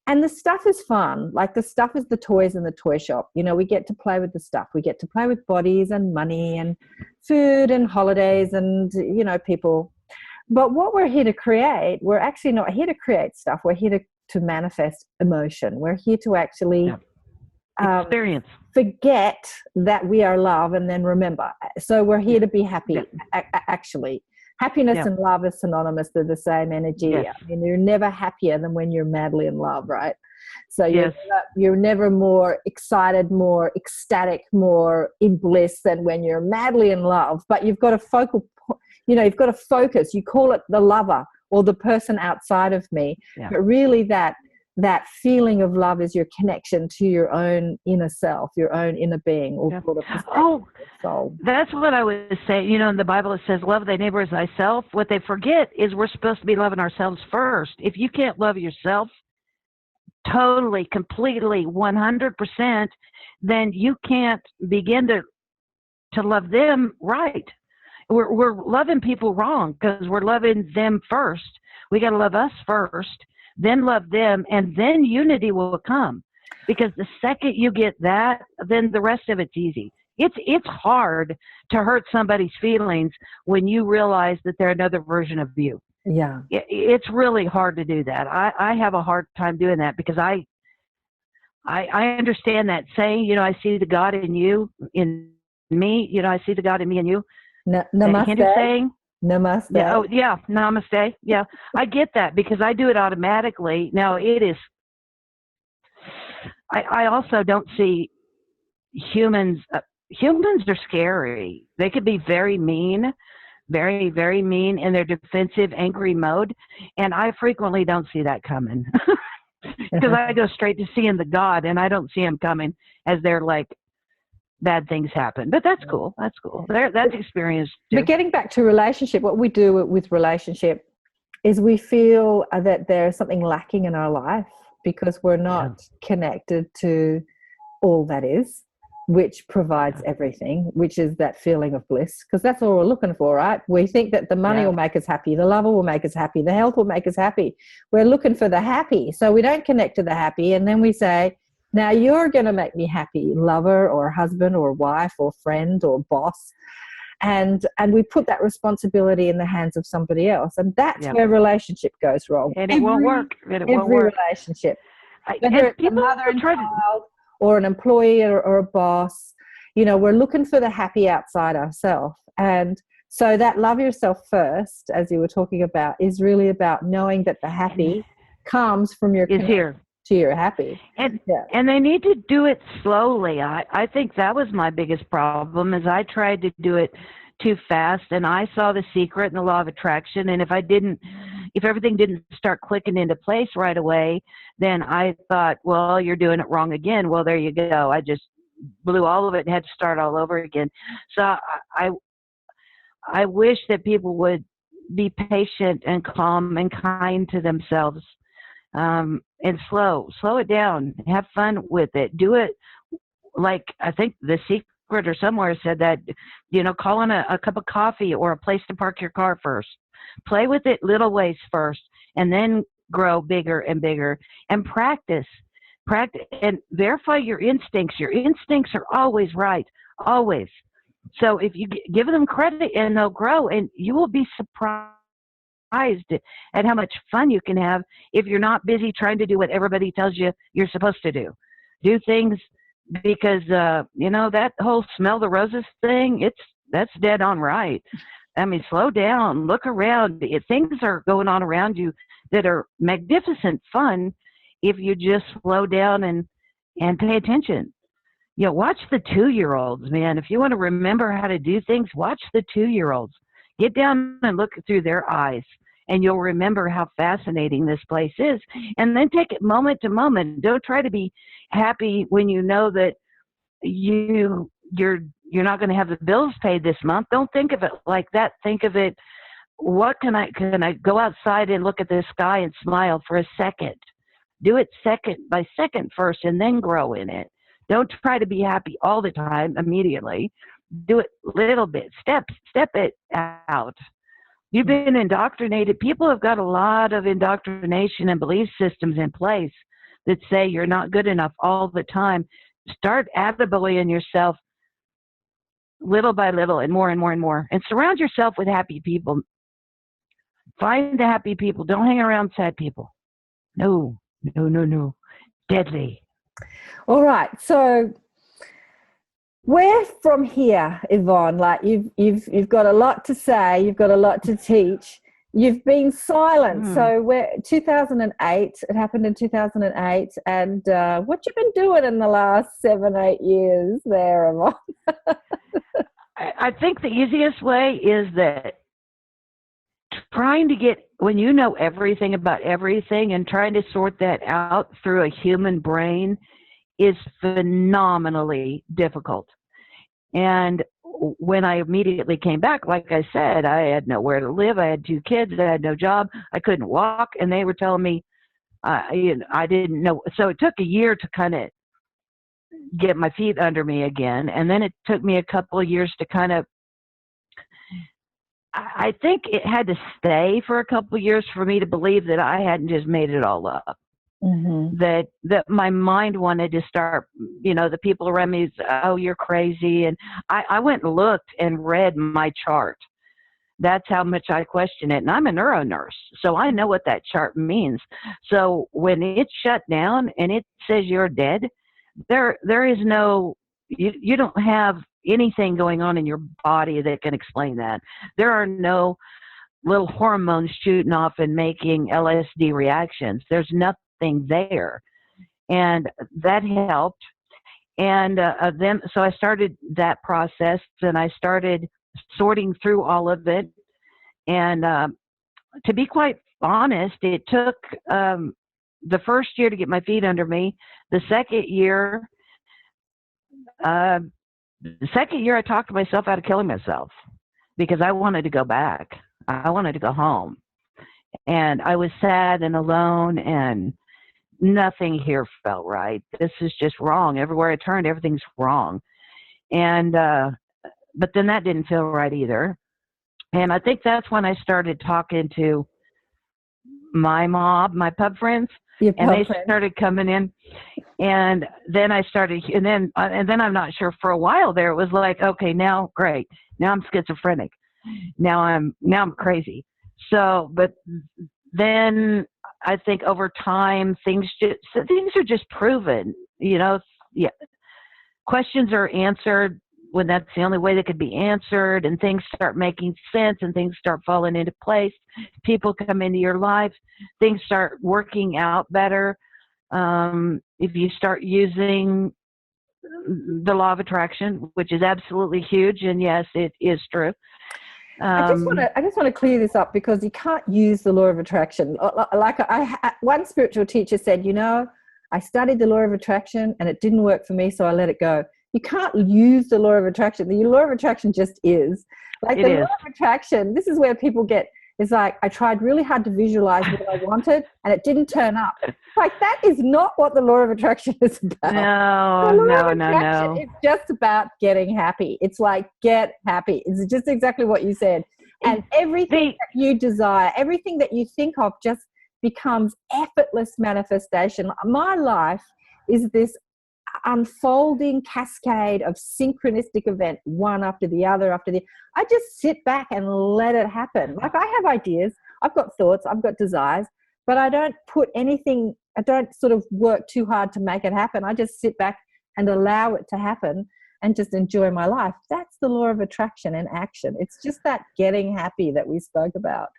And the stuff is fun. Like, the stuff is the toys in the toy shop. You know, we get to play with the stuff. We get to play with bodies and money and food and holidays and, you know, people. But what we're here to create, we're actually not here to create stuff. We're here to manifest emotion. We're here to actually experience. Forget that we are love and then remember. So we're here to be happy, actually. Happiness and love is synonymous. They're the same energy. Yes. I mean, you're never happier than when you're madly in love, right? So you're never more excited, more ecstatic, more in bliss than when you're madly in love. But you've got a focal, you've got to focus. You call it the lover or the person outside of me. Yeah. But really that feeling of love is your connection to your own inner self, your own inner being. Or soul. That's what I was saying. You know, in the Bible it says, love thy neighbor as thyself. What they forget is we're supposed to be loving ourselves first. If you can't love yourself totally, completely, 100%, then you can't begin to love them right. We're loving people wrong because we're loving them first. We got to love us first, then love them, and then unity will come. Because the second you get that, then the rest of it's easy. It's hard to hurt somebody's feelings when you realize that they're another version of you. Yeah. It's really hard to do that. I have a hard time doing that because I understand that saying, you know, I see the God in you, in me, you know, I see the God in me and you. Namaste. Hindu saying. Namaste. Yeah, oh, yeah, namaste. Yeah, I get that because I do it automatically. Now, it is, I also don't see humans are scary. They could be very mean, very, very mean in their defensive, angry mode. And I frequently don't see that coming because I go straight to seeing the God and I don't see him coming as they're like, bad things happen. But that's cool. That's cool. That's experience too. But getting back to relationship, what we do with relationship is we feel that there's something lacking in our life because we're not connected to all that is, which provides everything, which is that feeling of bliss, because that's all we're looking for, right? We think that the money will make us happy, the lover will make us happy, the health will make us happy. We're looking for the happy. So we don't connect to the happy, and then we say, now you're going to make me happy, lover or husband or wife or friend or boss. And we put that responsibility in the hands of somebody else. And that's where relationship goes wrong. And it won't work. Every relationship. Whether it's a mother and child or an employee or a boss, you know, we're looking for the happy outside ourselves. And so that love yourself first, as you were talking about, is really about knowing that the happy comes from your is here. To your happy. And they need to do it slowly. I think that was my biggest problem is I tried to do it too fast and I saw The Secret and the law of attraction, and if everything didn't start clicking into place right away, then I thought, well, you're doing it wrong again. Well, there you go. I just blew all of it and had to start all over again. So I wish that people would be patient and calm and kind to themselves. And slow it down, have fun with it, do it like I think The Secret or somewhere said that, you know, call in a cup of coffee or a place to park your car first, play with it little ways first, and then grow bigger and bigger and practice and verify your instincts. Your instincts are always right, always. So if you give them credit and they'll grow, and you will be surprised at how much fun you can have if you're not busy trying to do what everybody tells you you're supposed to do. Do things because, you know, that whole smell the roses thing, that's dead on right. I mean, slow down, look around. Things are going on around you that are magnificent fun if you just slow down and pay attention. You know, watch the 2-year-olds, man. If you want to remember how to do things, watch the 2-year-olds. Get down and look through their eyes and you'll remember how fascinating this place is. And then take it moment to moment. Don't try to be happy when you know that you're not going to have the bills paid this month. Don't think of it like that. Think of it, what can I go outside and look at the sky and smile for a second? Do it second by second first and then grow in it. Don't try to be happy all the time immediately. Do it little bit. Step it out. You've been indoctrinated. People have got a lot of indoctrination and belief systems in place that say you're not good enough all the time. Start attaboying yourself little by little and more and more and more. And surround yourself with happy people. Find the happy people. Don't hang around sad people. No. Deadly. All right. So where from here, Yvonne? Like you've got a lot to say. You've got a lot to teach. You've been silent. So 2008, it happened in 2008. And what you been doing in the last 7-8 years there, Yvonne? I think the easiest way is that trying to get, when you know everything about everything and trying to sort that out through a human brain is phenomenally difficult. And when I immediately came back, like I said, I had nowhere to live. I had 2 kids. I had no job. I couldn't walk. And they were telling me I didn't know. So it took a year to kind of get my feet under me again. And then it took me a couple of years to kind of, I think it had to stay for a couple of years for me to believe that I hadn't just made it all up. Mm-hmm. That my mind wanted to start, the people around me, oh, you're crazy. And I went and looked and read my chart. That's how much I question it. And I'm a neuro nurse, so I know what that chart means. So when it's shut down and it says you're dead, there is no, you don't have anything going on in your body that can explain that. There are no little hormones shooting off and making LSD reactions. There's nothing there. And that helped. And then, so I started that process and I started sorting through all of it. And to be quite honest, it took the first year to get my feet under me. The second year, I talked myself out of killing myself because I wanted to go back. I wanted to go home. And I was sad and alone and nothing here felt right. This is just wrong. Everywhere I turned, everything's wrong. And, but then that didn't feel right either. And I think that's when I started talking to my mob, my pub friends, and they started coming in. And then I started, and then I'm not sure, for a while there, it was like, okay, now great. Now I'm schizophrenic. Now I'm crazy. So, but then I think over time, things are just proven, yeah. Questions are answered when that's the only way they could be answered, and things start making sense and things start falling into place. People come into your life, things start working out better. If you start using the law of attraction, which is absolutely huge, and yes, it is true. I just want to clear this up, because you can't use the law of attraction. Like one spiritual teacher said, I studied the law of attraction and it didn't work for me, so I let it go. You can't use the law of attraction. The law of attraction just is. Like the law of attraction, this is where people get, it's like, I tried really hard to visualize what I wanted and it didn't turn up. Like, that is not what the law of attraction is about. No. It's just about getting happy. It's like, get happy. It's just exactly what you said. And everything that you desire, everything that you think of just becomes effortless manifestation. My life is this unfolding cascade of synchronistic event, one after the other. I just sit back and let it happen. Like, I have ideas, I've got thoughts, I've got desires, but I don't sort of work too hard to make it happen. I just sit back and allow it to happen and just enjoy my life. That's the law of attraction in action. It's just that getting happy that we spoke about.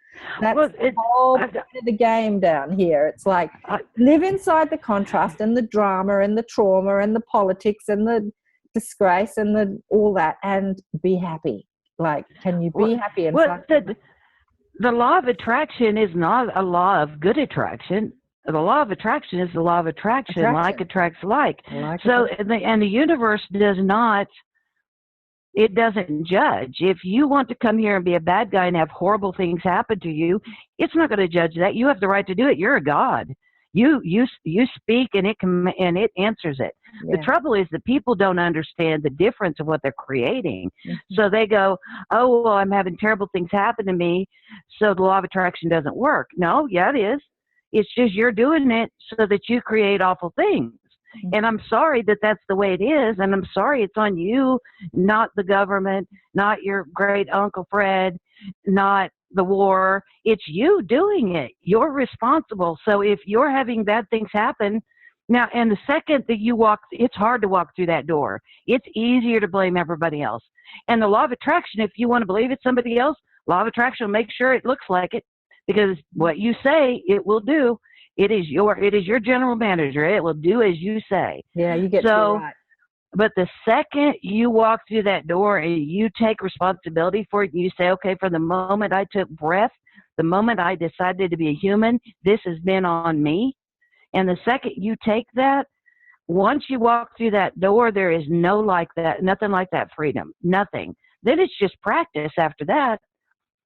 That's the whole part of the game down here. It's like, live inside the contrast and the drama and the trauma and the politics and the disgrace and all that, and be happy. Like, can you be happy inside? the law of attraction is not a law of good attraction. The law of attraction is the law of attraction. Like attracts like. So, and the universe does not, it doesn't judge. If you want to come here and be a bad guy and have horrible things happen to you, it's not going to judge that. You have the right to do it. You're a God. You speak and it answers it. Yeah. The trouble is that people don't understand the difference of what they're creating. Mm-hmm. So they go, oh, well, I'm having terrible things happen to me, so the law of attraction doesn't work. No, yeah, it is. It's just you're doing it so that you create awful things. Mm-hmm. And I'm sorry that that's the way it is, and I'm sorry it's on you, not the government, not your great Uncle Fred, not the war. It's you doing it. You're responsible. So if you're having bad things happen, now, and the second that you walk, it's hard to walk through that door. It's easier to blame everybody else. And the law of attraction, if you want to believe it's somebody else, law of attraction will make sure it looks like it, because what you say, it will do. It is your general manager. It will do as you say. Yeah, you get to be right. But the second you walk through that door and you take responsibility for it, and you say, okay, from the moment I took breath, the moment I decided to be a human, this has been on me. And the second you take that, once you walk through that door, there is nothing like that freedom, nothing. Then it's just practice after that.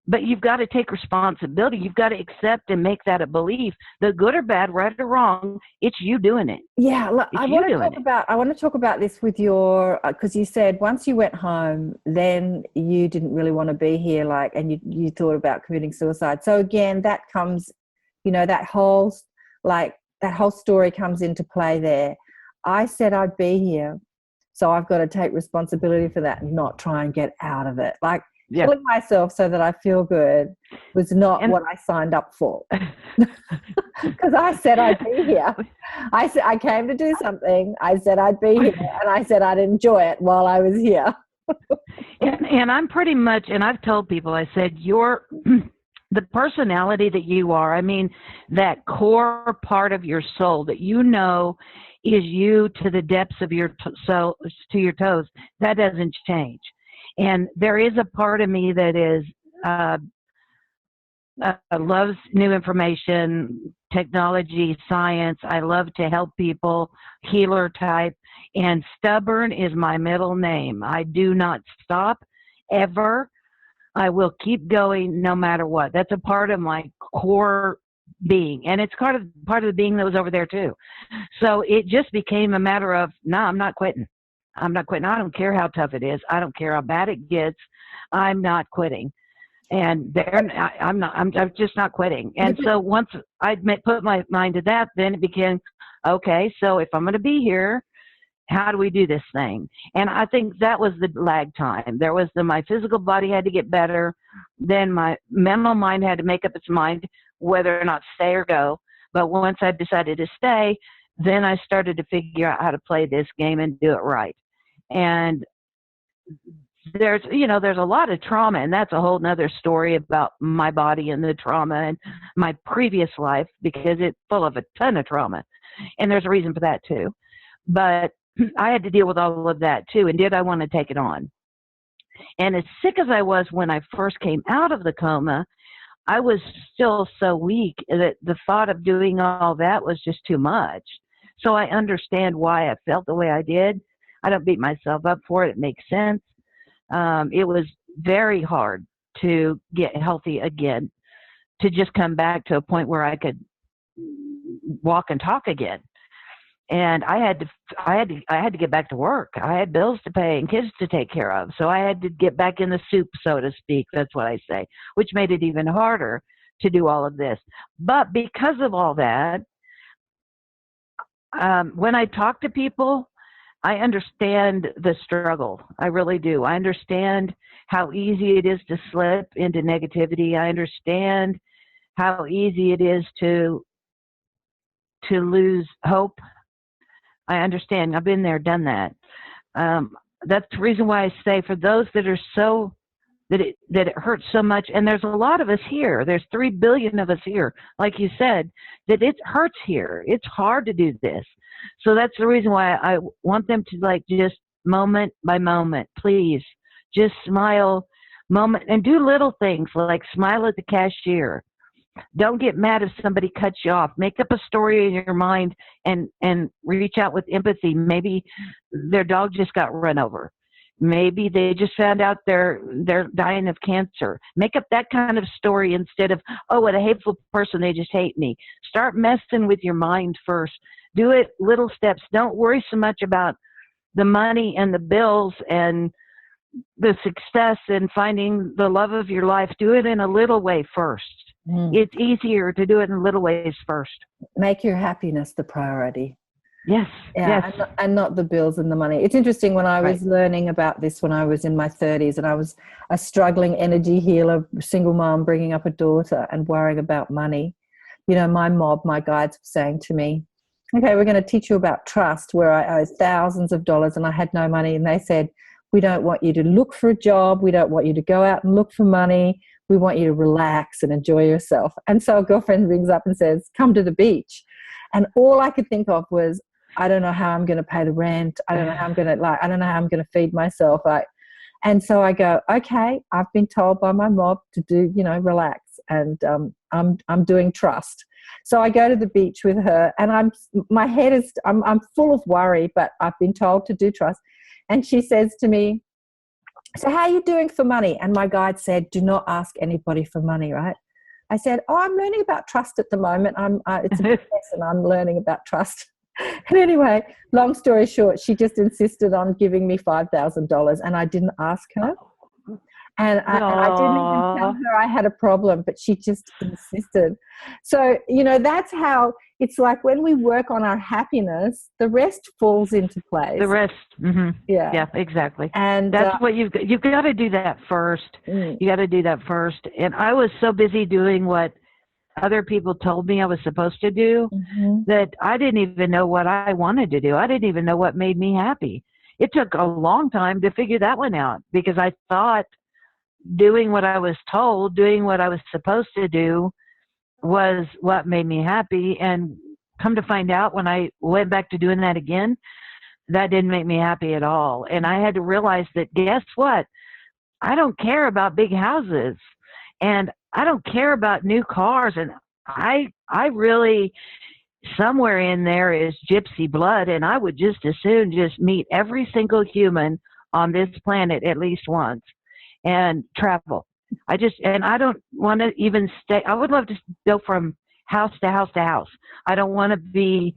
But you've got to take responsibility. You've got to accept and make that a belief. The good or bad, right or wrong, it's you doing it. Yeah, look, I want to talk about this with your, because you said once you went home, then you didn't really want to be here, and you thought about committing suicide. So again, that comes, that whole story comes into play there. I said I'd be here, so I've got to take responsibility for that and not try and get out of it. Killing myself so that I feel good was not what I signed up for. Because I said I'd be here. I came to do something. I said I'd be here, and I said I'd enjoy it while I was here. and I'm pretty much, and I've told people, I said, the personality that you are, I mean, that core part of your soul that is you to the depths of your soul, to your toes, that doesn't change. And there is a part of me that is loves new information, technology, science. I love to help people, healer type. And stubborn is my middle name. I do not stop ever. I will keep going no matter what. That's a part of my core being. And it's part of the being that was over there too. So it just became a matter of, no, I'm not quitting. I'm not quitting. I don't care how tough it is. I don't care how bad it gets. I'm not quitting. And I'm just not quitting. And so once I put my mind to that, then it became, okay, so if I'm going to be here, how do we do this thing? And I think that was the lag time. There was my physical body had to get better. Then my mental mind had to make up its mind whether or not stay or go. But once I decided to stay, then I started to figure out how to play this game and do it right. And there's a lot of trauma, and that's a whole nother story about my body and the trauma and my previous life, because it's full of a ton of trauma. And there's a reason for that too. But I had to deal with all of that too. And did I want to take it on? And as sick as I was when I first came out of the coma, I was still so weak that the thought of doing all that was just too much. So I understand why I felt the way I did. I don't beat myself up for it. It makes sense. It was very hard to get healthy again, to just come back to a point where I could walk and talk again. And I had to get back to work. I had bills to pay and kids to take care of. So I had to get back in the soup, so to speak. That's what I say, which made it even harder to do all of this. But because of all that, when I talk to people, I understand the struggle. I really do. I understand how easy it is to slip into negativity. I understand how easy it is to lose hope. I understand. I've been there, done that. That's the reason why I say for those that are that it hurts so much, and there's a lot of us here. There's 3 billion of us here, like you said, that it hurts here. It's hard to do this. So that's the reason why I want them to just moment by moment, please, just smile moment, and do little things like smile at the cashier. Don't get mad if somebody cuts you off. Make up a story in your mind and reach out with empathy. Maybe their dog just got run over. Maybe they just found out they're dying of cancer. Make up that kind of story instead of, oh, what a hateful person, they just hate me. Start messing with your mind first. Do it little steps. Don't worry so much about the money and the bills and the success and finding the love of your life. Do it in a little way first. It's easier to do it in little ways first. Make your happiness the priority. Yes. Yeah, yes. And not the bills and the money. It's interesting, when I was learning about this when I was in my 30s, and I was a struggling energy healer, single mom, bringing up a daughter and worrying about money. You know, my guides were saying to me, okay, we're going to teach you about trust, where I owe thousands of dollars and I had no money. And they said, we don't want you to look for a job. We don't want you to go out and look for money. We want you to relax and enjoy yourself. And so a girlfriend rings up and says, come to the beach. And all I could think of was, I don't know how I'm going to pay the rent. I don't know how I'm going to I don't know how I'm going to feed myself. And so I go, okay, I've been told by my mob to do, relax. And I'm doing trust. So I go to the beach with her, and I'm full of worry, but I've been told to do trust. And she says to me, so how are you doing for money? And my guide said, do not ask anybody for money, right? I said, I'm learning about trust at the moment. It's a big lesson. I'm learning about trust. And anyway, long story short, she just insisted on giving me $5,000, and I didn't ask her. And I didn't even tell her I had a problem, but she just insisted. So, that's how it's like when we work on our happiness, the rest falls into place. The rest. Mm-hmm. Yeah, exactly. And that's what you've got to do that first. You got to do that first. And I was so busy doing what other people told me I was supposed to do that I didn't even know what I wanted to do. I didn't even know what made me happy. It took a long time to figure that one out, because I thought doing what I was told, doing what I was supposed to do was what made me happy. And come to find out, when I went back to doing that again, that didn't make me happy at all. And I had to realize that, guess what? I don't care about big houses, and I don't care about new cars. And I really, somewhere in there is gypsy blood, and I would just as soon just meet every single human on this planet at least once and travel. I don't want to even stay. I would love to go from house to house to house. I don't want to be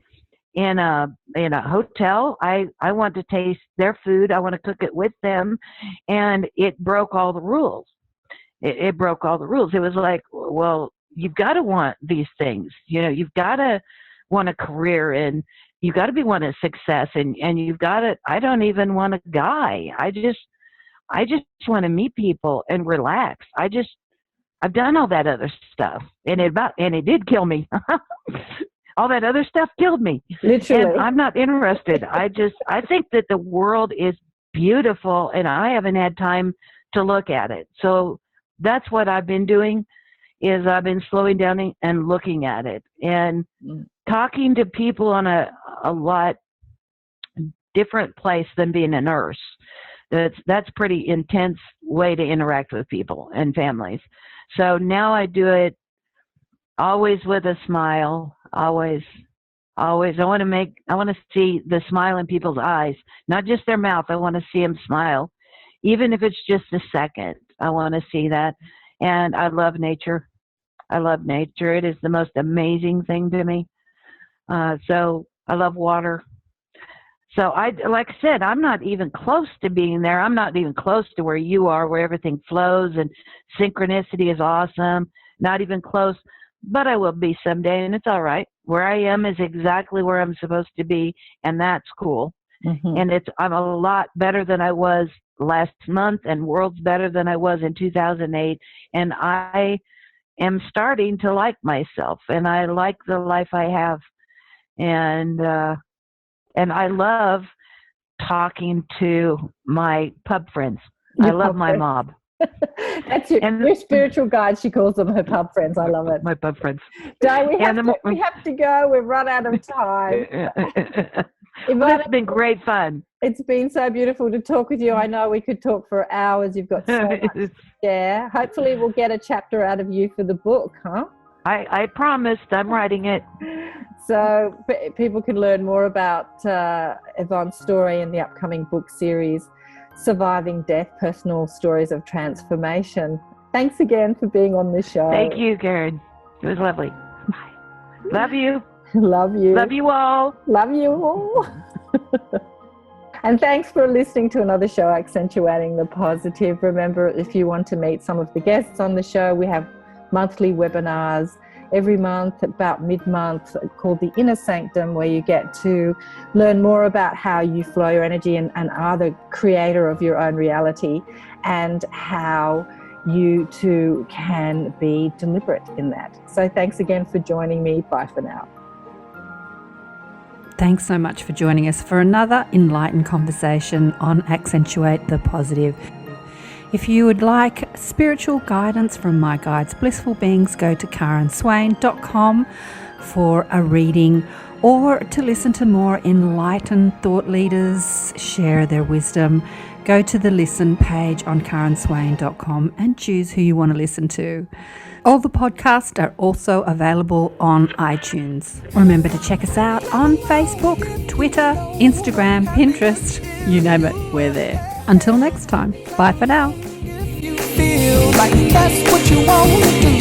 in a hotel. I want to taste their food. I want to cook it with them. And it broke all the rules. It broke all the rules. It was like, well, you've got to want these things. You've got to want a career, and you've got to be wanting success, and you've got to, I don't even want a guy. I just want to meet people and relax. I've done all that other stuff, and it did kill me. All that other stuff killed me. Literally. And I'm not interested. I think that the world is beautiful, and I haven't had time to look at it. So that's what I've been doing, is I've been slowing down and looking at it, and talking to people on a lot different place than being a nurse. That's pretty intense way to interact with people and families. So now I do it always with a smile. Always. I want to see the smile in people's eyes, not just their mouth. I want to see them smile, even if it's just a second. I want to see that. And I love nature. It is the most amazing thing to me. So I love water. So like I said, I'm not even close to being there. I'm not even close to where you are, where everything flows and synchronicity is awesome. Not even close, but I will be someday, and it's all right. Where I am is exactly where I'm supposed to be, and that's cool. And I'm a lot better than I was last month, and worlds better than I was in 2008. And I am starting to like myself, and I like the life I have. And I love talking to my pub friends. I love my mob. That's your spiritual guide. She calls them her pub friends. I love it. My pub friends. Di, we have to go. We've run out of time. Well, it's been great fun. It's been so beautiful to talk with you. I know we could talk for hours. You've got so much to share. Hopefully we'll get a chapter out of you for the book, huh? I promised. I'm writing it. So people can learn more about Yvonne's story in the upcoming book series, Surviving Death, Personal Stories of Transformation. Thanks again for being on this show. Thank you, Karen. It was lovely. Bye. Love you. Love you. Love you all. Love you all. And thanks for listening to another show, Accentuating the Positive. Remember, if you want to meet some of the guests on the show, we have monthly webinars every month, about mid-month, called the Inner Sanctum, where you get to learn more about how you flow your energy and are the creator of your own reality, and how you too can be deliberate in that. So thanks again for joining me. Bye for now. Thanks so much for joining us for another enlightened conversation on Accentuate the Positive. If you would like spiritual guidance from my guides, Blissful Beings, go to KarenSwain.com for a reading, or to listen to more enlightened thought leaders share their wisdom. Go to the listen page on KarenSwain.com and choose who you want to listen to. All the podcasts are also available on iTunes. Remember to check us out on Facebook, Twitter, Instagram, Pinterest, you name it, we're there. Until next time, bye for now. You feel like that's what you want to